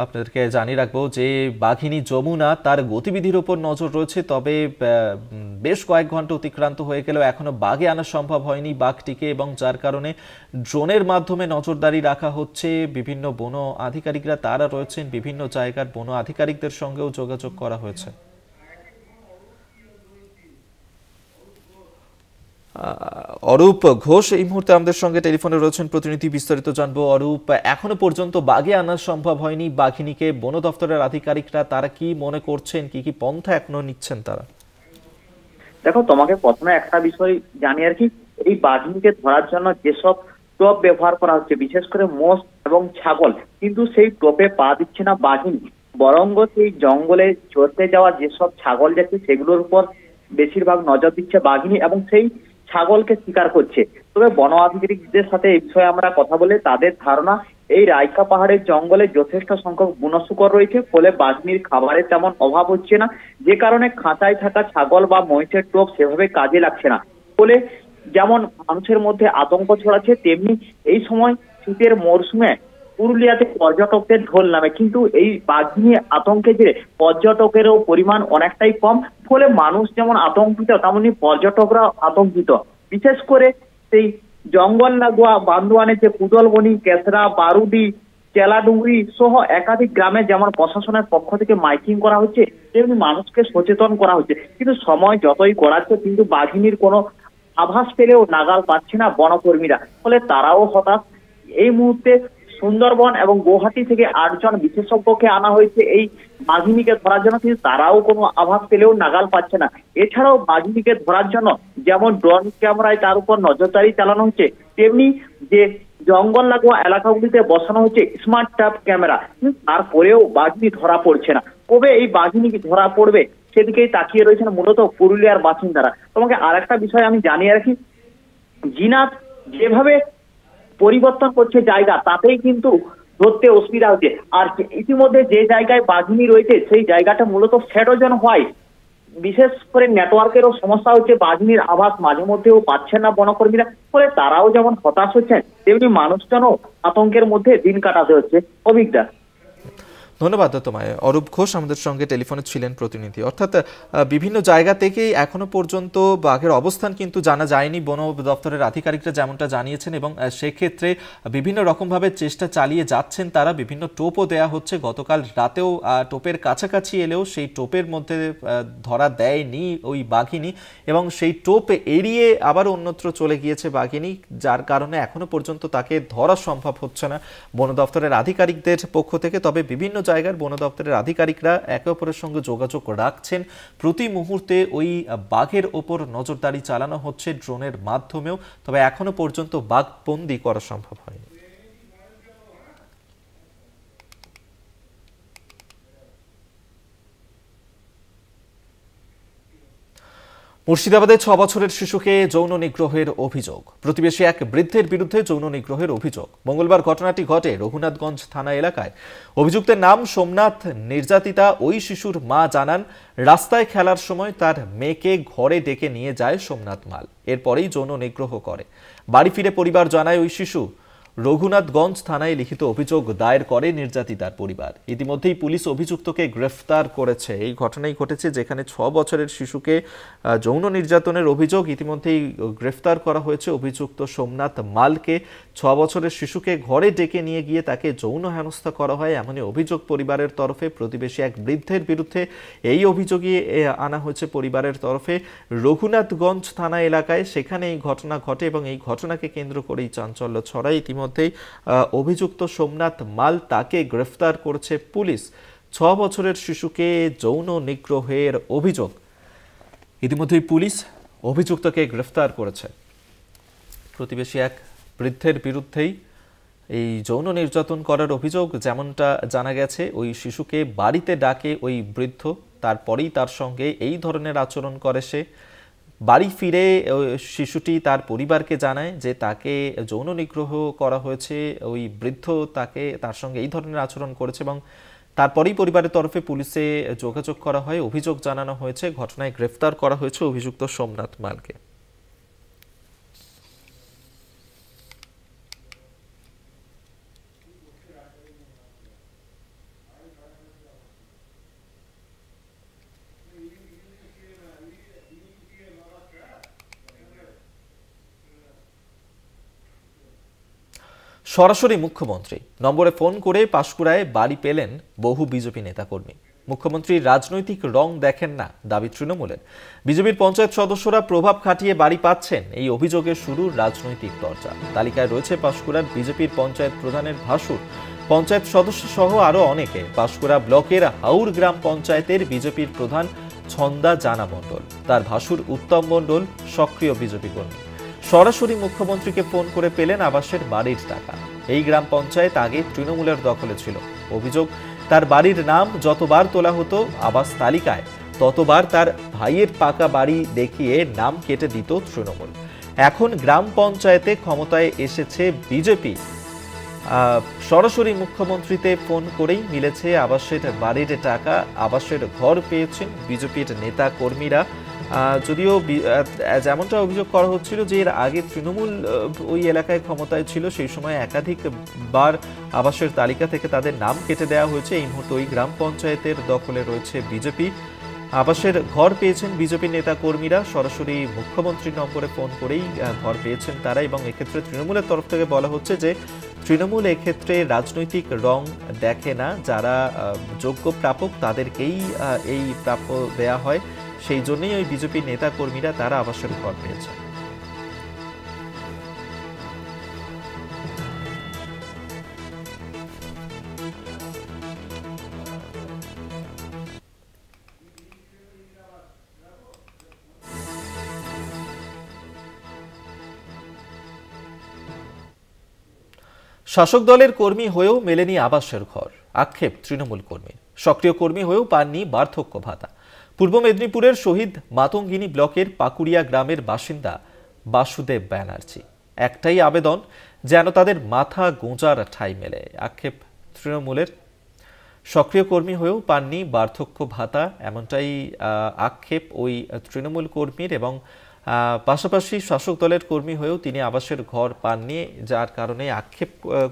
আপনাদেরকে জানিয়ে রাখবো যে বাঘিনী যমুনা তার গতিবিধির উপর নজর রয়েছে, তবে বেশ কয়েক ঘন্টা অতিক্রান্ত হয়ে গেলেও এখনো বাগে আনা সম্ভব হয়নি বাঘটিকে, এবং যার কারণে ড্রোনের মাধ্যমে নজরদারি রাখা হচ্ছে। বিভিন্ন বন আধিকারিকরা তারা রয়েছেন, বিভিন্ন জায়গার বন আধিকারিকদের সঙ্গেও যোগাযোগ করা হয়েছে। অরূপ ঘোষ এই মুহূর্তে আমাদের সঙ্গে টেলিফোনে রয়েছেন, প্রতিনিধি, বিস্তারিত জানবো। অরূপ, এখনো পর্যন্ত বাগে আনা সম্ভব হয়নি বাঘিনীকে, বন দপ্তরের আধিকারিকরা তারা কি মনে করছেন, কি কি পন্থা এখনো নিচ্ছেন তারা? দেখো, তোমাকে প্রথমে একটা বিষয় জানি আর কি, এই বাঘিনীকে ধরার জন্য যেসব টোপ ব্যবহার করা হচ্ছে, বিশেষ করে মোষ এবং ছাগল, কিন্তু সেই টোপে পা দিচ্ছে না বাঘিনী, বরং সেই জঙ্গলে চড়তে যাওয়া যেসব ছাগল যাচ্ছে সেগুলোর উপর বেশিরভাগ নজর দিচ্ছে বাঘিনী, এবং সেই ছাগলকে শিকার করছে। তবে বন আধিকারিকদের সাথে এই বিষয়ে আমরা কথা বলে তাদের ধারণা, এই রাইকা পাহাড়ের জঙ্গলে যথেষ্ট সংখ্যক বনশুকর রয়েছে, ফলে বাঘিনীর খাবারের তেমন অভাব হচ্ছে না, যে কারণে খাঁচায় থাকা ছাগল বা মহিষের টোপ সেভাবে কাজে লাগছে না। ফলে যেমন মানুষের মধ্যে আতঙ্ক ছড়াচ্ছে, তেমনি এই সময় শীতের মরশুমে পুরুলিয়াতে পর্যটকদের ঢল নামে, কিন্তু এই বাঘিনী আতঙ্কে জেরে পর্যটকেরও পরিমাণ অনেকটাই কম, ফলে মানুষ যেমন আতঙ্কিত তেমনি পর্যটকরা আতঙ্কিত। বিশেষ করে সেই জঙ্গল লাগোয়া বান্দোয়ানের যে কুদলবনি, কেসরা, বারুডি, চেলাডুঙ্গরি সহ একাধিক গ্রামে যেমন প্রশাসনের পক্ষ থেকে মাইকিং করা হচ্ছে, তেমনি মানুষকে সচেতন করা হচ্ছে, কিন্তু সময় যতই গড়াচ্ছে কিন্তু বাঘিনীর কোনো আভাস পেলেও নাগাল পাচ্ছে না বনকর্মীরা, ফলে তারাও হতাশ। এই মুহূর্তে সুন্দরবন এবং গুয়াহাটি থেকে 8 জন বিশেষজ্ঞকে আনা হয়েছে এই বাঘিনীকে ধরার জন্য, কিন্তু তারাও কোনো আভাস পেলেও নাগাল পাচ্ছে না। এছাড়াও বাঘিনীকে ধরার জন্য যেমন ড্রোন ক্যামেরায় তার উপর নজরদারি চালানো হচ্ছে, তেমনি যে জঙ্গল লাগোয়া এলাকাগুলিতে বসানো হচ্ছে স্মার্ট ট্যাপ ক্যামেরা, তারপরেও বাঘিনী ধরা পড়ছে না। কবে এই বাঘিনী ধরা পড়বে সেদিকেই তাকিয়ে রয়েছেন মূলত পুরুলিয়ার বাসিন্দারা। তোমাকে আরেকটা বিষয় আমি জানিয়ে রাখি, জিনাত যেভাবে পরিবর্তন করছে জায়গা, তাতেই কিন্তু ধরতে অসুবিধা হচ্ছে। আর ইতিমধ্যে যে জায়গায় বাঘিনী রয়েছে সেই জায়গাটা মূলত ফেডোজন হয়, বিশেষ করে নেটওয়ার্কেরও সমস্যা হচ্ছে, বাঘিনীর আভাস মাঝে মধ্যেও পাচ্ছেন না বনকর্মীরা, ফলে তারাও যেমন হতাশ হচ্ছেন তেমনি মানুষজনও আতঙ্কের মধ্যে দিন কাটাতে হচ্ছে। অভিজ্ঞতা। ধন্যবাদ তোমায়। অরূপ ঘোষ আমাদের সঙ্গে টেলিফোনে ছিলেন প্রতিনিধি। অর্থাৎ বিভিন্ন জায়গা থেকেই এখনো পর্যন্ত বাঘের অবস্থান কিন্তু জানা যায়নি, বন দপ্তরের আধিকারিকরা যেমনটা জানিয়েছেন, এবং সেক্ষেত্রে বিভিন্ন রকমভাবে চেষ্টা চালিয়ে যাচ্ছেন তারা। বিভিন্ন টোপও দেয়া হচ্ছে, গতকাল রাতেও টোপের কাছাকাছি এলেও সেই টোপের মধ্যে ধরা দেয়নি ওই বাঘিনী, এবং সেই টোপ এড়িয়ে আবার অন্যত্র চলে গিয়েছে বাঘিনী, যার কারণে এখনো পর্যন্ত তাকে ধরা সম্ভব হচ্ছে না বন দপ্তরের আধিকারিকদের পক্ষ থেকে। তবে বিভিন্ন জায়গার বন দপ্তরের আধিকারিকরা একে অপরের সঙ্গে যোগাযোগ রাখছেন, প্রতি মুহূর্তে ওই বাঘের ওপর নজরদারি চালানো হচ্ছে ড্রোনের মাধ্যমেও, তবে এখনো পর্যন্ত বাঘবন্দি করা সম্ভব হয়নি। মুর্শিদাবাদে 6 বছরের শিশুকে যৌন নিগ্রহের অভিযোগ। প্রতিবেশী এক বৃদ্ধের বিরুদ্ধে যৌন নিগ্রহের অভিযোগ। মঙ্গলবার ঘটনাটি ঘটে রঘুনাথগঞ্জ থানা এলাকায়। অভিযুক্তের নাম সোমনাথ। নির্যাতিতা ওই শিশুর মা জানান, রাস্তায় খেলার সময় তার মেয়েকে ঘরে ডেকে নিয়ে যায় সোমনাথ মাল, এরপরেই যৌন নিগ্রহ করে। বাড়ি ফিরে পরিবার জানায় ওই শিশু। রঘুনাথগঞ্জ থানায় লিখিত অভিযোগ দায়ের করে নির্যাতিতার পরিবার। ইতিমধ্যেই পুলিশ অভিযুক্তকে গ্রেফতার করেছে। এই ঘটনাই ঘটেছে যেখানে 6 বছরের শিশুকে যৌন নির্যাতনের অভিযোগ। ইতিমধ্যেই গ্রেফতার করা হয়েছে অভিযুক্ত সোমনাথ মালকে। 6 বছরের শিশুকে ঘরে ডেকে নিয়ে গিয়ে তাকে যৌন হেনস্থা করা হয়, এমনই অভিযোগ পরিবারের তরফে। প্রতিবেশী এক বৃদ্ধের বিরুদ্ধে এই অভিযোগই আনা হয়েছে পরিবারের তরফে রঘুনাথগঞ্জ থানা এলাকায়। সেখানে এই ঘটনা ঘটে এবং এই ঘটনাকে কেন্দ্র করেই চাঞ্চল্য ছড়ায়। ইতিমধ্যেই অভিযুক্ত সোমনাথ মাল, তাকে গ্রেফতার করেছে পুলিশ। 6 বছরের শিশুকে যৌন নিগ্রহের অভিযোগ। ইতিমধ্যেই পুলিশ অভিযুক্তকে গ্রেফতার করেছে। প্রতিবেশী এক বৃদ্ধের বিরুদ্ধেই এই যৌন নির্যাতন করার অভিযোগ। যেমনটা জানা গেছে, ওই শিশুকে বাড়িতে ডাকে ওই বৃদ্ধ, তারপরেই তার সঙ্গে এই ধরনের আচরণ করে সে। বাড়ি ফিরে শিশুটি তার পরিবারকে জানায় যে তাকে যৌন নিগ্রহ করা হয়েছে, ওই বৃদ্ধ তার সঙ্গে এই ধরনের আচরণ করেছে, এবং তারপরেই পরিবারের তরফে পুলিশে যোগাযোগ করা হয়, অভিযোগ জানানো হয়েছে। ঘটনায় গ্রেফতার করা হয়েছে অভিযুক্ত সোমনাথ মালকে। সরাসরি মুখ্যমন্ত্রী নম্বরে ফোন করে পাঁশকুড়ায় বাড়ি পেলেন বহু বিজেপি নেতাকর্মী। মুখ্যমন্ত্রী রাজনৈতিক রং দেখেন না দাবি তৃণমূলের। বিজেপির পঞ্চায়েত সদস্যরা প্রভাব খাটিয়ে বাড়ি পাচ্ছেন, এই অভিযোগে শুরু রাজনৈতিক চর্চা। তালিকায় রয়েছে পাঁশকুড়ার বিজেপির পঞ্চায়েত প্রধানের ভাসুর, পঞ্চায়েত সদস্য সহ আরো অনেকে। পাঁশকুড়া ব্লকের হাউর গ্রাম পঞ্চায়েতের বিজেপির প্রধান ছন্দা জানা মণ্ডল, তার ভাসুর উত্তম মণ্ডল সক্রিয় বিজেপি কর্মী। সরাসরি মুখ্যমন্ত্রীকে ফোন করে পেলেন আবাসের বাড়ির টাকা। এই গ্রাম পঞ্চায়েত আগে তৃণমূলের দখলে ছিল। অভিযোগ, তার বাড়ির নাম যতবার তোলা হতো আবাস তালিকায়, ততবার তার ভাইয়ের পাকা বাড়ি দেখিয়ে নাম কেটে দিত তৃণমূল। এখন গ্রাম পঞ্চায়েতে ক্ষমতায় এসেছে বিজেপি। সরাসরি মুখ্যমন্ত্রীতে ফোন করেই মিলেছে আবাসের বাড়ির টাকা। আবাসের ঘর পেয়েছেন বিজেপির নেতা কর্মীরা। যদিও যেমনটা অভিযোগ করা হচ্ছিল যে এর আগে তৃণমূল ওই এলাকায় ক্ষমতায় ছিল, সেই সময় একাধিকবার আবাসের তালিকা থেকে তাদের নাম কেটে দেওয়া হয়েছে। এই মুহূর্তে ওই গ্রাম পঞ্চায়েতের দখলে রয়েছে বিজেপি। আবাসের ঘর পেয়েছেন বিজেপি নেতা কর্মীরা। সরাসরি মুখ্যমন্ত্রীর নম্বরে ফোন করেই ঘর পেয়েছেন তারা। এবং এক্ষেত্রে তৃণমূলের তরফ থেকে বলা হচ্ছে যে তৃণমূল এক্ষেত্রে রাজনৈতিক রং দেখে না, যারা যোগ্য প্রাপক তাদেরকেই এই প্রাপ্য দেয়া হয়। সেই জন্যই ওই বিজেপি নেতা কর্মীরা তারা আবাসের ঘর পেয়েছে। শাসক দলের কর্মী হয়েও মেলেনি আবাসের ঘর, আক্ষেপ তৃণমূল কর্মীর। সক্রিয় কর্মী হয়েও পাননি বার্ধক্য ভাতা। পূর্ব মেদিনীপুরের শহীদ মাতঙ্গিনী ব্লকের পাকুড়িয়া গ্রামের বাসিন্দা বাসুদেব ব্যানার্জি। একটাই আবেদন, যেন তাদের মাথা গোঁজার ঠাঁই মেলে। আক্ষেপ তৃণমূলের। সক্রিয় কর্মী হয়েও পাননি বার্ধক্য ভাতা, এমনটাই আক্ষেপ ওই তৃণমূল কর্মীর। এবং পাশাপাশি শাসক দলের কর্মী হয়েও তিনি আবাসের ঘর পাননি, যার কারণে আক্ষেপ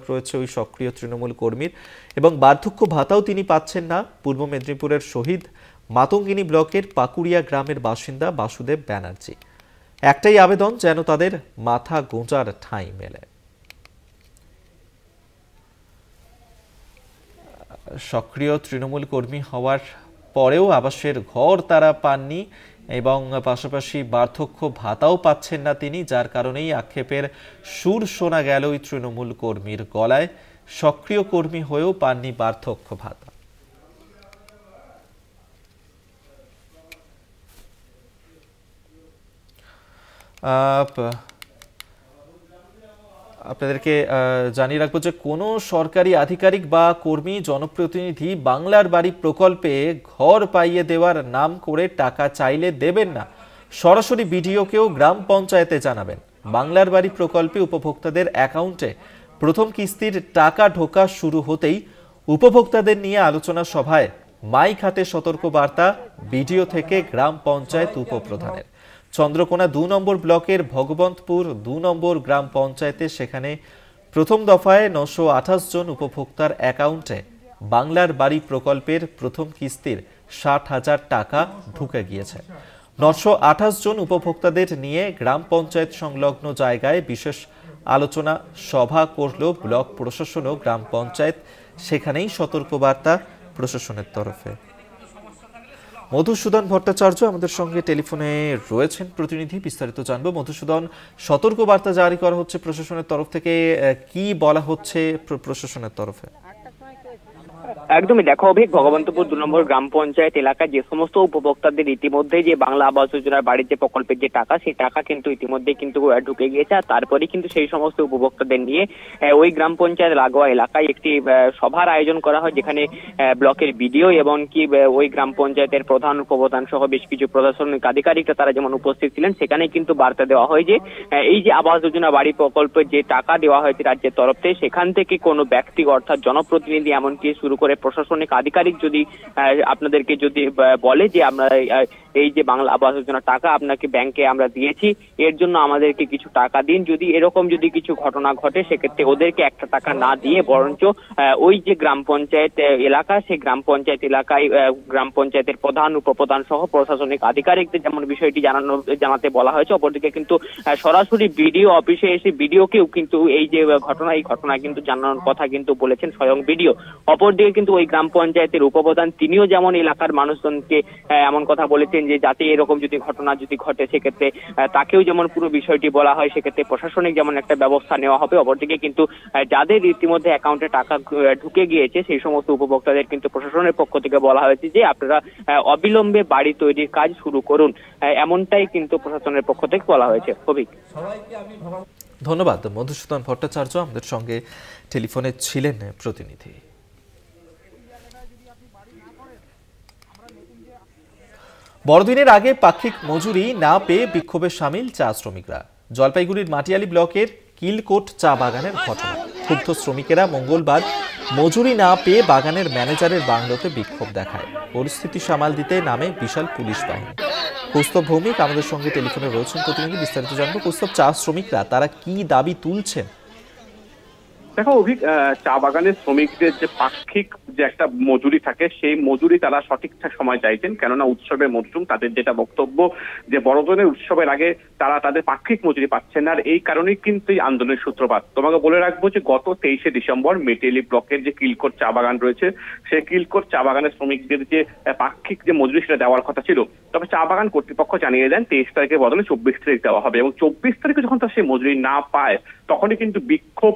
রয়েছে ওই সক্রিয় তৃণমূল কর্মীর। এবং বার্ধক্য ভাতাও তিনি পাচ্ছেন না। পূর্ব মেদিনীপুরের শহীদ মাতঙ্গিনী ব্লকের পাকুড়িয়া গ্রামের বাসিন্দা বাসুদেব ব্যানার্জি। একটাই আবেদন, যেন তাদের মাথা গোঁজার ঠাঁই মেলে। সক্রিয় তৃণমূল কর্মী হওয়ার পরেও আবাসের ঘর তারা পাননি এবং পাশাপাশি বার্ধক্য ভাতাও পাচ্ছেন না তিনি, যার কারণেই আক্ষেপের সুর শোনা গেল ওই তৃণমূল কর্মীর গলায়। সক্রিয় কর্মী হয়েও পাননি বার্ধক্য ভাতা। আপনাদেরকে জানিয়ে রাখবো যে কোনো সরকারি আধিকারিক বা কর্মী জনপ্রতিনিধি বাংলার বাড়ি প্রকল্পে ঘর পাইয়ে দেওয়ার নাম করে টাকা চাইলে দেবেন না। সরাসরি বিডিওকেও গ্রাম পঞ্চায়েতে জানাবেন। বাংলার বাড়ি প্রকল্পে উপভোক্তাদের অ্যাকাউন্টে প্রথম কিস্তির টাকা ঢোকা শুরু হতেই উপভোক্তাদের নিয়ে আলোচনা সভায় মাইক হাতে সতর্ক বার্তা বিডিও থেকে গ্রাম পঞ্চায়েত উপপ্রধানের। চন্দ্রকোনা ২ নম্বর ব্লকের ভগবন্তপুর ২ নম্বর গ্রাম পঞ্চায়েতে সেখানে প্রথম দফায় ৯২৮ জন উপভোক্তার অ্যাকাউন্টে বাংলার বাড়ি প্রকল্পের প্রথম কিস্তির ৬০,০০০ টাকা ঢুকে গিয়েছে। ৯২৮ জন উপভোক্তাদের নিয়ে গ্রাম পঞ্চায়েত সংলগ্ন জায়গায় বিশেষ আলোচনা সভা করল ব্লক প্রশাসন ও গ্রাম পঞ্চায়েত। সেখানেই সতর্কবার্তা প্রশাসনের তরফে। মধুসূদন ভট্টাচার্য আমাদের সঙ্গে টেলিফোনে রয়েছেন প্রতিনিধি, বিস্তারিত জানবো। মধুসূদন, সতর্কবার্তা জারি করা হচ্ছে প্রশাসনের তরফ থেকে, কি বলা হচ্ছে প্রশাসনের তরফে? একদমই দেখো অভিক, ভগবন্তপুর ২ নম্বর গ্রাম পঞ্চায়েত এলাকায় যে সমস্ত উপভোক্তাদের ইতিমধ্যে যে বাংলা আবাস যোজনার বাড়ির যে প্রকল্পের যে টাকা, সেই টাকা কিন্তু ইতিমধ্যে কিন্তু ঢুকে গিয়েছে। আর তারপরে কিন্তু সেই সমস্ত উপভোক্তাদের নিয়ে ওই গ্রাম পঞ্চায়েত লাগোয়া এলাকায় একটি সভার আয়োজন করা হয়, যেখানে ব্লকের বিডিও এবং কি ওই গ্রাম পঞ্চায়েতের প্রধান উপপ্রধান সহ বেশ কিছু প্রশাসনিক আধিকারিকরা তারা যেমন উপস্থিত ছিলেন। সেখানে কিন্তু বার্তা দেওয়া হয় যে এই যে আবাস যোজনা বাড়ি প্রকল্পের যে টাকা দেওয়া হয়েছে রাজ্যের তরফ থেকে, সেখান থেকে কোনো ব্যক্তি অর্থাৎ জনপ্রতিনিধি এমনকি শুরু করে প্রশাসনিক আধিকারিক যদি আপনাদেরকে যদি বলে যে আমরা এই যে বাংলা আবাস যোজনা টাকা আপনাকে ব্যাংকে আমরা দিয়েছি, এর জন্য আমাদেরকে কিছু টাকা দিন। যদি এরকম যদি কিছু ঘটনা ঘটে সেক্ষেত্রে ওদেরকে একটা টাকা না দিয়ে বরঞ্চ ওই যে গ্রাম পঞ্চায়েত এলাকা, সেই গ্রাম পঞ্চায়েত এলাকায় গ্রাম পঞ্চায়েতের প্রধান, উপপ্রধান সহ প্রশাসনিক আধিকারিকদের যেমন বিষয়টি জানাতে বলা হয়েছে, অপরদিকে কিন্তু সরাসরি বিডিও অফিসে এসে বিডিওকেও কিন্তু এই যে ঘটনা কিন্তু জানানোর কথা কিন্তু বলেছেন স্বয়ং বিডিও। অপরদিকে কিন্তু ওই গ্রাম পঞ্চায়েতের উপপ্রধান তিনিও যেমন এলাকার মানুষজনকে এমন কথা বলেছেন যে যাতে এরকম যদি ঘটনা যদি ঘটে সেক্ষেত্রে তাকেও যেমন পুরো বিষয়টি বলা হয়, সেক্ষেত্রে প্রশাসনিক যেমন একটা ব্যবস্থা নেওয়া হবে। অপরদিকে কিন্তু যাদের ইতিমধ্যে অ্যাকাউন্টে টাকা ঢুকে গিয়েছে সেই সমস্ত উপভোক্তাদের কিন্তু প্রশাসনের পক্ষ থেকে বলা হয়েছে যে আপনারা অবিলম্বে বাড়ি তৈরির কাজ শুরু করুন, এমনটাই কিন্তু প্রশাসনের পক্ষ থেকে বলা হয়েছে। কবি, ধন্যবাদ। মধুসূদন ভট্টাচার্য আমাদের সঙ্গে টেলিফোনে ছিলেন প্রতিনিধি। বড়দিনের আগে পাক্ষিক মজুরি না পেয়ে বিক্ষোভে সামিল চা শ্রমিকরা। জলপাইগুড়ির মাটিয়ালি ব্লকের কিলকোট চা বাগানের ঘটনা। ক্ষুব্ধ শ্রমিকেরা মঙ্গলবার মজুরি না পেয়ে বাগানের ম্যানেজারের বাংলোতে বিক্ষোভ দেখায়। পরিস্থিতি সামাল দিতে নামে বিশাল পুলিশ বাহিনী। কৌস্তব ভৌমিক আমাদের সঙ্গে টেলিফোনে রয়েছেন প্রতিনিধি, বিস্তারিত জানবো। কৌস্তব, চা শ্রমিকরা তারা কি দাবি তুলছেন? দেখো অভিক, চা বাগানের শ্রমিকদের যে পাক্ষিক যে একটা মজুরি থাকে সেই মজুরি তারা সঠিক সময় চাইছেন, কেননা উৎসবের মরশুম। তাদের যেটা বক্তব্য যে বড়দিনের উৎসবের আগে তারা তাদের পাক্ষিক মজুরি পাচ্ছেন না, আর এই কারণেই কিন্তু এই আন্দোলনের সূত্রপাত। তোমাকে বলে রাখবো যে গত 23শে ডিসেম্বর মেটেলি ব্লকের যে কিলকোট চা বাগান রয়েছে সেই কিলকোট চা বাগানের শ্রমিকদের যে পাক্ষিক যে মজুরি সেটা দেওয়ার কথা ছিল, তবে চা বাগান কর্তৃপক্ষ জানিয়ে দেন 23 তারিখের বদলে 24 তারিখ দেওয়া হবে, এবং 24 তারিখে যখন তারা সেই মজুরি না পায় তখনই কিন্তু বিক্ষোভ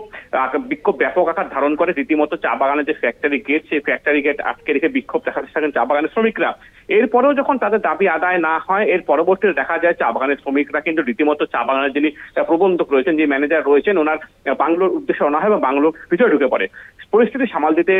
ব্যাপক আকার ধারণ করে। রীতিমতো চা বাগানের যে ফ্যাক্টরি গেট, সেই ফ্যাক্টরি গেট আটকে রেখে বিক্ষোভ দেখাতে থাকেন চা বাগানের শ্রমিকরা। এরপরেও যখন তাদের দাবি আদায় না হয়, এর পরবর্তীতে দেখা যায় চা বাগানের শ্রমিকরা কিন্তু রীতিমতো চা বাগানের যিনি প্রবন্ধক রয়েছেন, যে ম্যানেজার রয়েছেন, ওনার বাংলোর উদ্দেশ্যে রওনা হয় এবং বাংলোর ভিতরে ঢুকে পড়ে। পরিস্থিতি সামাল দিতে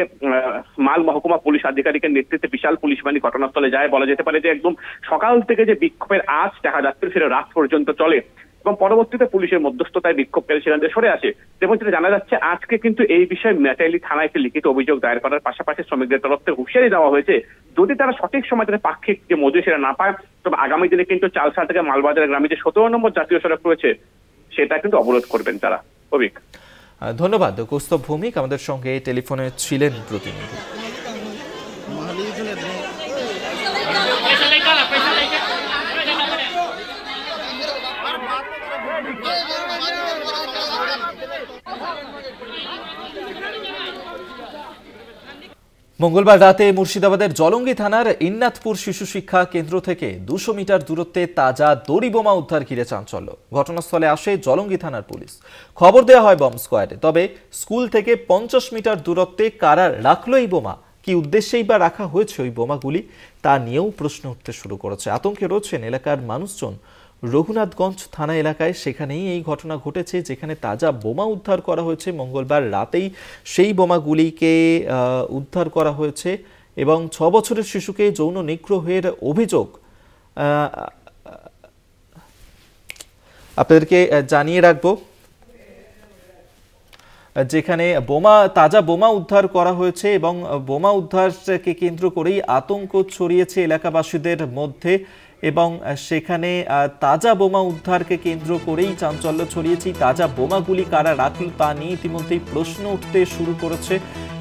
মাল মহকুমা পুলিশ আধিকারিকের নেতৃত্বে বিশাল পুলিশ বাহিনী ঘটনাস্থলে যায়। বলা যেতে পারে যে একদম সকাল থেকে যে বিক্ষোভের আঁচ দেখা যাচ্ছে সেটা রাত পর্যন্ত চলে, এবং পরবর্তীতে পুলিশের মধ্যস্থতায় বিক্ষোভকারী সেখানে সরে আসে। যেমন যেটা জানা যাচ্ছে, আজকে কিন্তু এই বিষয়ে মেটালি থানায় একটি লিখিত অভিযোগ দায়ের করার পাশাপাশি শ্রমিকদের তরফ থেকে হুঁশিয়ারি দেওয়া হয়েছে, যদি তারা সঠিক সময় তাদের পাক্ষিক যে মজুরি সেটা না পায় তবে আগামী দিনে কিন্তু চালসা থেকে মালবাজার গ্রামে যে 17 নম্বর জাতীয় সড়ক রয়েছে সেটা কিন্তু অবরোধ করবেন তারা। অভিক, ধন্যবাদ। কৌস্তব ভৌমিক আমাদের সঙ্গে টেলিফোনে ছিলেন প্রতিনিধি। মঙ্গলবার রাতে মুর্শিদাবাদের জলঙ্গি থানার ইন্নাথপুর শিশু শিক্ষা কেন্দ্র থেকে 200 মিটার দূরত্বে তাজা দড়ি বোমা উদ্ধার ঘিরে চাঞ্চল্য। ঘটনাস্থলে আসে জলঙ্গি থানার পুলিশ। খবর দেওয়া হয় বম্ব স্কোয়াডে। তবে স্কুল থেকে 50 মিটার দূরত্বে কারা রাখলো এই বোমা, কি উদ্দেশ্যেই বা রাখা হয়েছে ওই বোমাগুলি, তা নিয়েও প্রশ্ন উঠতে শুরু করেছে। আতঙ্কে রয়েছেন এলাকার মানুষজন। রঘুনাথগঞ্জ থানা এলাকায় সেখানেই এই ঘটনা ঘটেছে, যেখানে তাজা বোমা উদ্ধার করা হয়েছে। মঙ্গলবার রাতেই সেই বোমাগুলিকে উদ্ধার করা হয়েছে এবং 6 বছরের শিশুকে যৌন নিগ্রহের অভিযোগ। আপনাদেরকে জানিয়ে রাখবো, যেখানে তাজা বোমা উদ্ধার করা হয়েছে এবং বোমা উদ্ধারকে কেন্দ্র করেই আতঙ্ক ছড়িয়েছে এলাকাবাসীদের মধ্যে, এবং সেখানে তাজা বোমা উদ্ধারকে কেন্দ্র করেই চাঞ্চল্য ছড়িয়েছে। তাজা বোমাগুলি কারা রাখল তা নিয়ে ইতিমধ্যেই প্রশ্ন উঠতে শুরু করেছে,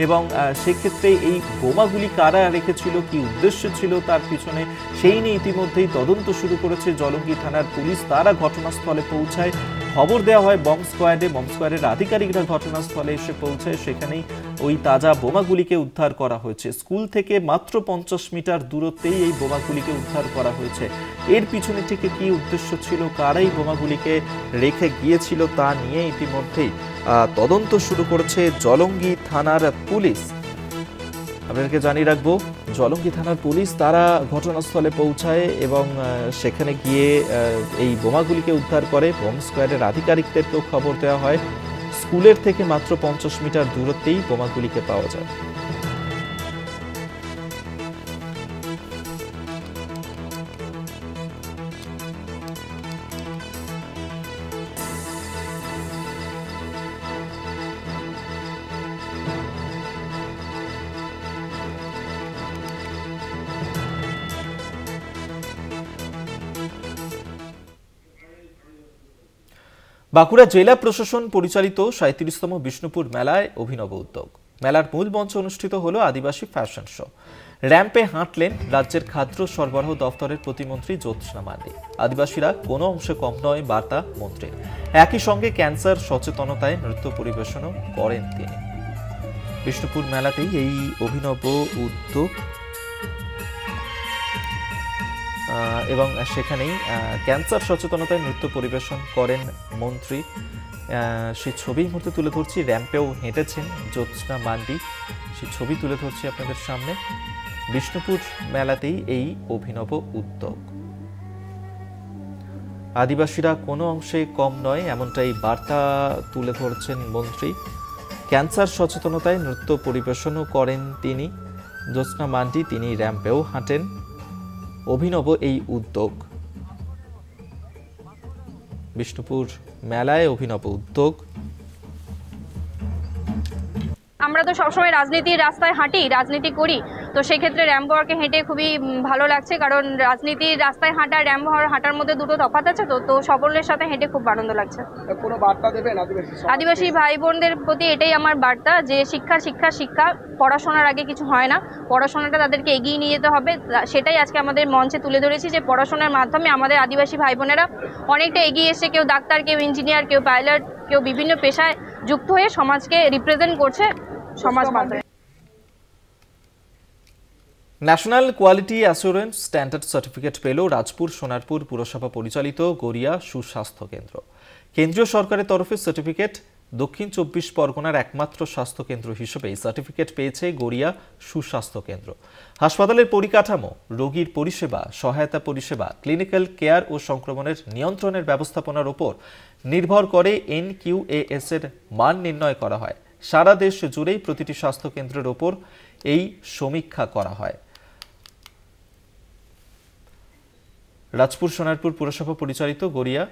এবং সেক্ষেত্রে এই বোমাগুলি কারা রেখেছিল, কি উদ্দেশ্য ছিল তার পিছনে, সেই নিয়ে ইতিমধ্যেই তদন্ত শুরু করেছে জলঙ্গি থানার পুলিশ। তারা ঘটনাস্থলে পৌঁছায়। খবর দেওয়া হয় বম্ব স্কোয়াডে। বম্ব স্কোয়াডের আধিকারিকরা ঘটনাস্থলে এসে পৌঁছায়। সেখানেই ওই তাজা বোমাগুলিকে উদ্ধার করা হয়েছে। স্কুল থেকে মাত্র 50 মিটার দূরত্বেই এই বোমাগুলিকে উদ্ধার করা হয়েছে। এর পিছনে থেকে কি উদ্দেশ্য ছিল, কারাই বোমাগুলিকে রেখে গিয়েছিল, তা নিয়ে ইতিমধ্যেই তদন্ত শুরু করেছে জলঙ্গি থানার পুলিশ। আপনাদেরকে জানিয়ে রাখবো, জলঙ্গি থানার পুলিশ তারা ঘটনাস্থলে পৌঁছায় এবং সেখানে গিয়ে এই বোমাগুলিকে উদ্ধার করে। বম্ব স্কোয়াডের আধিকারিকদেরকেও খবর দেওয়া হয়। স্কুলের থেকে মাত্র 50 মিটার দূরত্বেই বোমাগুলিকে পাওয়া যায়। বাঁকুড়া জেলা প্রশাসন পরিচালিত ৩৭তম বিষ্ণুপুর মেলায় অভিনব উদ্যোগ। মেলার মূল মঞ্চে অনুষ্ঠিত হলো আদিবাসী ফ্যাশন শো। র্যাম্পে হাঁটলেন রাজ্যের খাদ্য সরবরাহ দপ্তরের প্রতিমন্ত্রী জ্যোৎস্না মান্ডি। আদিবাসীরা কোনো অংশে কম নয় বার্তা মন্ত্রীর। একই সঙ্গে ক্যান্সার সচেতনতায় নৃত্য পরিবেশনও করেন তিনি। বিষ্ণুপুর মেলাতেই এই অভিনব উদ্যোগ এবং সেখানেই ক্যান্সার সচেতনতায় নৃত্য পরিবেশন করেন মন্ত্রী। সেই ছবি মুহূর্তে তুলে ধরছি। র্যাম্পেও হেঁটেছেন জ্যোৎস্না মান্ডি, সেই ছবি তুলে ধরছি আপনাদের সামনে। বিষ্ণুপুর মেলাতেই এই অভিনব উদ্যোগ। আদিবাসীরা কোনো অংশে কম নয় এমনটাই বার্তা তুলে ধরছেন মন্ত্রী। ক্যান্সার সচেতনতায় নৃত্য পরিবেশনও করেন তিনি। জ্যোৎস্না মান্ডি তিনি র্যাম্পেও হাঁটেন। অভিনব এই উদ্যোগ। বিষ্ণুপুর মেলায় অভিনব উদ্যোগ। আমরা তো সবসময় রাজনীতির রাস্তায় হাঁটি, রাজনীতি করি, তো সেক্ষেত্রে র্যাম্প ওয়াকে হেঁটে খুবই ভালো লাগছে, কারণ রাজনীতির রাস্তায় হাঁটা র্যাম্প হাঁটার মধ্যে দুটো তফাৎ আছে, তো সকলের সাথে হেঁটে খুব আনন্দ লাগছে। কোনো বার্তা দেবেন আদিবাসী ভাই বোনদের প্রতি? এটাই আমার বার্তা, যে শিক্ষা শিক্ষা শিক্ষা, পড়াশোনার আগে কিছু হয় না, পড়াশোনাটা তাদেরকে এগিয়ে নিয়ে যেতে হবে। সেটাই আজকে আমাদের মঞ্চে তুলে ধরেছি, যে পড়াশোনার মাধ্যমে আমাদের আদিবাসী ভাই বোনেরা অনেকটা এগিয়ে এসে, কেউ ডাক্তার, কেউ ইঞ্জিনিয়ার, কেউ পাইলট, কেউ বিভিন্ন পেশায় যুক্ত হয়ে সমাজকে রিপ্রেজেন্ট করছে সমাজ মাধ্যমে। National quality assurance standard certificate পেল রাজপুর সোনারপুর পুরসভা পরিচালিত গড়িয়া সুস্বাস্থ্য কেন্দ্র। কেন্দ্রীয় সরকারের তরফে সার্টিফিকেট। দক্ষিণ ২৪ পরগনার একমাত্র স্বাস্থ্য কেন্দ্র হিসেবে সার্টিফিকেট পেয়েছে গড়িয়া সুস্বাস্থ্য কেন্দ্র। হাসপাতালের পরিকাঠামো, রোগীর পরিষেবা, সহায়তা পরিষেবা, ক্লিনিক্যাল কেয়ার ও সংক্রমণের নিয়ন্ত্রণের ব্যবস্থাপনার উপর নির্ভর করে NQAS এর মান নির্ণয় করা হয়। সারা দেশ জুড়েই প্রতিটি স্বাস্থ্য কেন্দ্রের ওপর এই সমীক্ষা করা হয়। রাজপুর সোনারপুর পুরসভা পরিচালিত গড়িয়া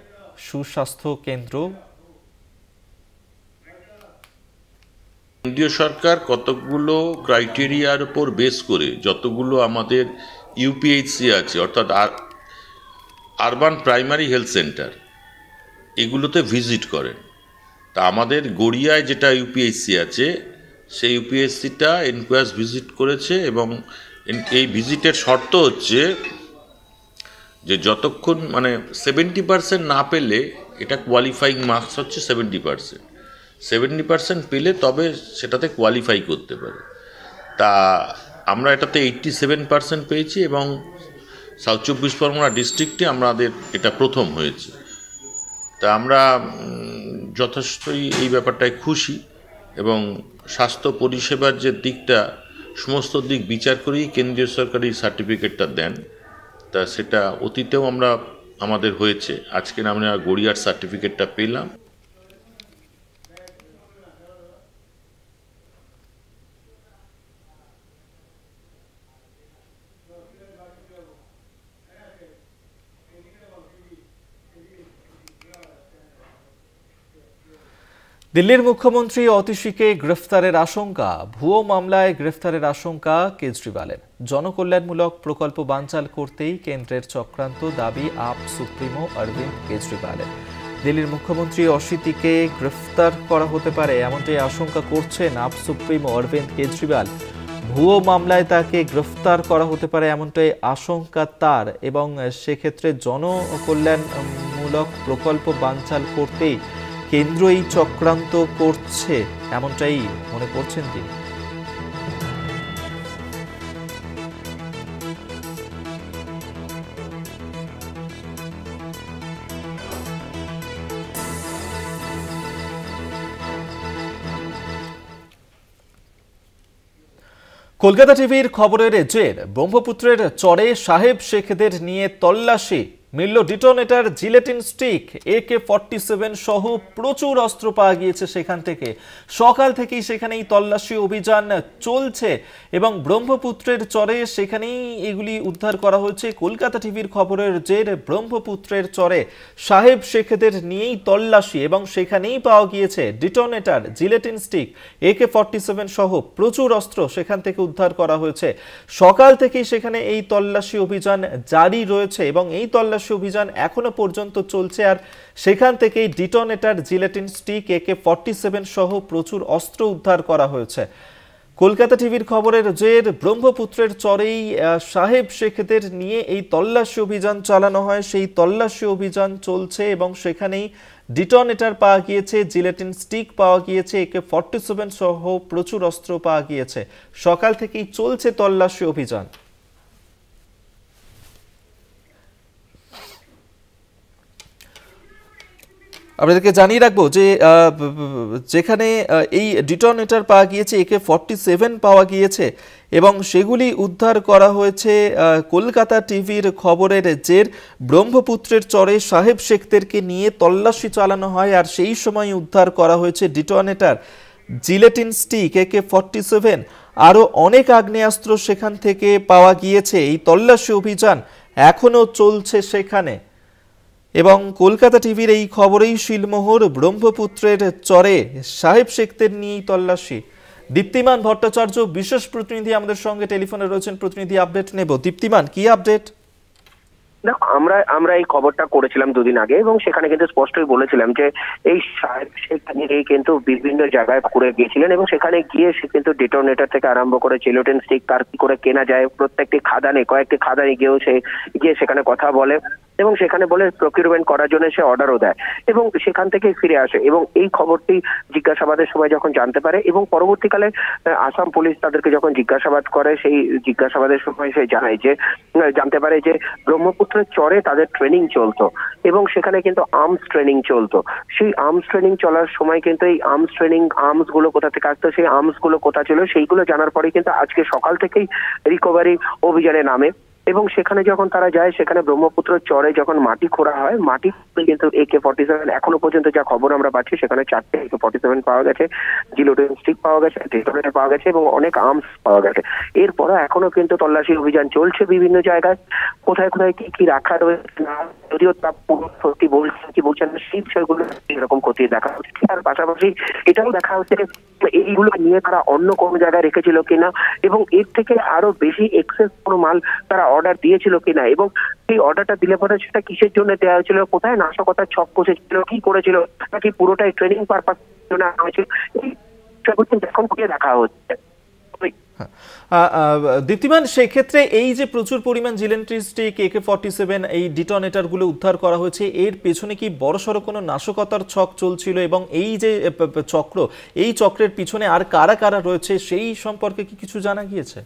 সুস্বাস্থ্য কেন্দ্র। কেন্দ্রীয় সরকার কতগুলো ক্রাইটেরিয়ার উপর বেস করে যতগুলো আমাদের UPHC আছে, অর্থাৎ আরবান প্রাইমারি হেলথ সেন্টার, এগুলোতে ভিজিট করেন। তা আমাদের গড়িয়ায় যেটা UPHC আছে, সেই UPHCটা NQAS ভিজিট করেছে, এবং এই ভিজিটের শর্ত হচ্ছে যে যতক্ষণ 70% না পেলে, এটা কোয়ালিফাইং মার্কস হচ্ছে 70% পেলে তবে সেটাতে কোয়ালিফাই করতে পারে। তা আমরা এটাতে 87% পেয়েছি, এবং সাউথ ২৪ পরগনা ডিস্ট্রিক্টে আমাদের এটা প্রথম হয়েছে। তা আমরা যথেষ্টই এই ব্যাপারটায় খুশি, এবং স্বাস্থ্য পরিষেবার যে দিকটা, সমস্ত দিক বিচার করেই কেন্দ্রীয় সরকার এই সার্টিফিকেটটা দেন। তা সেটা অতীতেও আমাদের হয়েছে। আজকে আমরা গড়িয়ার সার্টিফিকেটটা পেলাম। দিল্লির মুখ্যমন্ত্রী অতিশীকে গ্রেফতারের আশঙ্কা। ভুয়ো মামলায় গ্রেফতারের আশঙ্কা কেজরিওয়ালের। জনকল্যাণমূলক প্রকল্প বানচাল করতেই কেন্দ্রের চক্রান্ত, দাবি আপ সুপ্রিমো অরবিন্দ কেজরিওয়ালের। দিল্লির মুখ্যমন্ত্রী অশীতিকে গ্রেফতার করা হতে পারে এমনটাই আশঙ্কা করছেন আপ সুপ্রিমো অরবিন্দ কেজরিওয়াল। ভুয়ো মামলায় তাকে গ্রেফতার করা হতে পারে এমনটাই আশঙ্কা তার, এবং সেক্ষেত্রে জনকল্যাণমূলক প্রকল্প বানচাল করতেই কেন্দ্র এই চক্রান্ত করছে এমনটাই মনে করছেন তিনি। কলকাতা টিভির খবরের জের। ব্রহ্মপুত্রের চরে সাহেব শেখদের নিয়ে তল্লাশি। মিলল ডিটোনেটর, জিলেটিন স্টিক, AK-47 সহ প্রচুর অস্ত্র পাওয়া গিয়েছে সেখান থেকে। সকাল থেকেই সেখানেই তল্লাশি অভিযান চলছে, এবং ব্রহ্মপুত্রের চরে সেখানেই এগুলি উদ্ধার করা হয়েছে। কলকাতা টিভির খবরের জের। ব্রহ্মপুত্রের চরে সাহেব শেখদের নিয়েই তল্লাশি, এবং সেখানেই পাওয়া গিয়েছে ডিটোনেটর, জিলেটিন স্টিক, AK-47 সহ প্রচুর অস্ত্র সেখান থেকে উদ্ধার করা হয়েছে। সকাল থেকেই সেখানে এই তল্লাশি অভিযান জারি রয়েছে, এবং এই তল্লাশি তল্লাশি অভিযান এখনো পর্যন্ত চলছে, আর সেখান থেকেই ডিটোনেটর, জিলেটিন স্টিক, AK-47 সহ প্রচুর অস্ত্র উদ্ধার করা হয়েছে। কলকাতা টিভির খবরের জের ব্রহ্মপুত্রের চরেই সাহেব শেখদের নিয়ে এই তল্লাশি অভিযান চালানো হয়। সেই তল্লাশি অভিযান চলছে এবং সেখানেই ডিটোনেটর পাওয়া গিয়েছে, জিলেটিন স্টিক পাওয়া গিয়েছে, AK-47 সহ প্রচুর অস্ত্র পাওয়া গিয়েছে। সকাল থেকেই চলছে তল্লাশি অভিযান। আপনাদেরকে জানিয়ে রাখবো যে যেখানে এই ডিটোনেটর পাওয়া গিয়েছে, AK-47 পাওয়া গিয়েছে এবং সেগুলি উদ্ধার করা হয়েছে। কলকাতা টিভির খবরের জের ব্রহ্মপুত্রের চরে সাহেব শেখদেরকে নিয়ে তল্লাশি চালানো হয়, আর সেই সময় উদ্ধার করা হয়েছে ডিটোনেটর, জিলেটিন স্টিক, AK-47, আরও অনেক আগ্নেয়াস্ত্র সেখান থেকে পাওয়া গিয়েছে। এই তল্লাশি অভিযান এখনও চলছে সেখানে এবং কলকাতা টিভির এই খবরেই শিলমোহর, ব্রহ্মপুত্রের চরে সাহেব শেখদের নিয়েই তল্লাশি। দীপ্তিমান ভট্টাচার্য বিশেষ প্রতিনিধি আমাদের সঙ্গে টেলিফোনে রয়েছেন, প্রতিনিধি আপডেট নেব। দীপ্তিমান, কি আপডেট? দেখো, আমরা এই খবরটা করেছিলাম দুদিন আগে এবং সেখানে কিন্তু স্পষ্টই বলেছিলাম যে এই সাহেব শেখ নিয়ে কিন্তু বিভিন্ন জায়গায় ঘুরে গিয়েছিলেন এবং সেখানে গিয়ে সে কিন্তু ডিটোনেটর থেকে আরম্ভ করে জিলেটিন স্টিক কার কি করে কেনা যায়, প্রত্যেকটি কয়েকটি খাদানে গিয়েও সে গিয়ে সেখানে কথা বলে এবং সেখানে বলে প্রকিউরমেন্ট করার জন্য সে অর্ডারও দেয় এবং সেখান থেকে ফিরে আসে। এবং এই খবরটি জিজ্ঞাসাবাদের সময় যখন জানতে পারে এবং পরবর্তীকালে আসাম পুলিশ তাদেরকে যখন জিজ্ঞাসাবাদ করে, সেই জিজ্ঞাসাবাদের সময় সে জানতে পারে যে ব্রহ্মপুত্রের চরে তাদের ট্রেনিং চলতো এবং সেখানে কিন্তু আর্মস ট্রেনিং চলতো। সেই আর্মস ট্রেনিং চলার সময় কিন্তু এই আর্মস গুলো কোথা থেকে আসতো, সেই আর্মস গুলো কোথা ছিল, সেইগুলো জানার পরে কিন্তু আজকে সকাল থেকেই রিকভারি অভিযানে নামে এবং সেখানে যখন তারা যায়, সেখানে ব্রহ্মপুত্র চরে যখন মাটি খোঁড়া হয়, মাটি কিন্তু AK-47 এখনো পর্যন্ত যা খবর আমরা পাচ্ছি সেখানে 4টে AK-47 পাওয়া গেছে, জিলেটিন স্টিক পাওয়া গেছে, ডিটোনেটর পাওয়া গেছে এবং অনেক আর্মস পাওয়া গেছে। এরপরে এখনো কিন্তু তল্লাশি অভিযান চলছে বিভিন্ন জায়গায়, কোথায় কোথায় কি রাখা রয়েছে না, যদিও তা পুরো সত্যি বলছেন কি বলছেন না সেই বিষয়গুলো এরকম খতিয়ে দেখা হচ্ছে। তার পাশাপাশি এটাও দেখা হচ্ছে এইগুলো নিয়ে তারা অন্য কোনো জায়গায় রেখেছিল কিনা এবং এর থেকে আরো বেশি এক্সেস কোনো মাল তারা অর্ডার দিয়েছিল কিনা এবং সেই অর্ডারটা দিলে পরে সেটা কিসের জন্য দেওয়া হয়েছিল, কোথায় নাশকতার ছক কষেছিল, কি করেছিল, নাকি পুরোটাই ট্রেনিং পারপাস জন্য হয়েছিল, এই বিষয়গুলো এখন খতিয়ে দেখা হচ্ছে। দীপ্তিমান, সেক্ষেত্রে এই যে প্রচুর পরিমাণ জিলেটিন স্টিক, AK-47 এই ডিটোনেটরগুলো উদ্ধার করা হয়েছে, এর পেছনে কি বড়সড় কোনো নাশকতার ছক চলছিল এবং এই যে চক্র, এই চক্রের পিছনে আর কারা কারা রয়েছে সেই সম্পর্কে কি কিছু জানা গিয়েছে?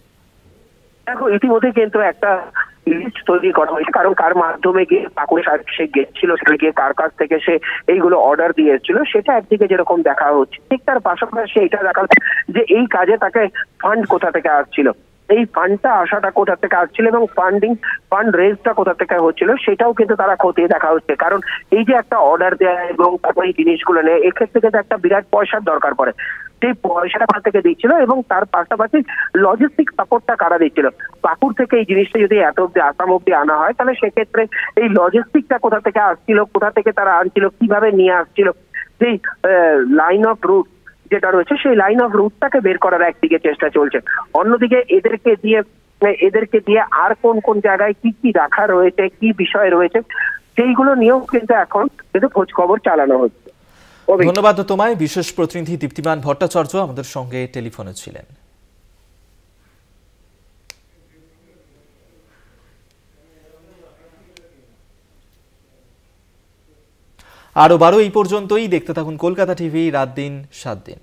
দেখো, ইতিমধ্যে কিন্তু একটা লিস্ট তৈরি করা হয়েছে, কারণ কার মাধ্যমে গিয়ে পাকুড়ে সে গেছিল, সেটা গিয়ে কার কাছ থেকে সে এইগুলো অর্ডার দিয়ে এসেছিল, সেটা একদিকে যেরকম দেখা হচ্ছে, ঠিক তার পাশাপাশি এটা দেখা হচ্ছে যে এই কাজে তাকে ফান্ড কোথা থেকে আসছিল, এই ফান্ডটা আসাটা কোথা থেকে আসছিল এবং ফান্ড রেজটা কোথা থেকে হচ্ছিল সেটাও কিন্তু তারা খতিয়ে দেখা হচ্ছে। কারণ এই যে একটা অর্ডার দেয় এবং তারপরে এই জিনিসগুলো নেয়, এক্ষেত্রে কিন্তু একটা বিরাট পয়সার দরকার পড়ে, সেই পয়সাটা কোথা থেকে দিচ্ছিল এবং তার পাশাপাশি লজিস্টিক সাপোর্টটা কারা দিচ্ছিল। পাকুড় থেকে এই জিনিসটা যদি এত অব্দি আসাম অব্দি আনা হয়, তাহলে সেক্ষেত্রে এই লজিস্টিকটা কোথা থেকে আসছিল, কোথা থেকে তারা আনছিল, কিভাবে নিয়ে আসছিল, সেই লাইন অফ রুট যেটা রয়েছে, সেই লাইন অফ রুটটাকে বের করার একদিকে চেষ্টা চলছে, অন্যদিকে এদেরকে দিয়ে আর কোন কোন জায়গায় কি কি রাখা রয়েছে, কি বিষয় রয়েছে, সেইগুলো নিয়েও কিন্তু এখন কিন্তু খোঁজ খবর চালানো হচ্ছে। ধন্যবাদ তোমায়। বিশেষ প্রতিনিধি দীপ্তিমান ভট্টাচার্য আমাদের সঙ্গে টেলিফোনে ছিলেন। আরো 12 এই পর্যন্তই। দেখতে থাকুন কলকাতা টিভি, রাত দিন 7 দিন।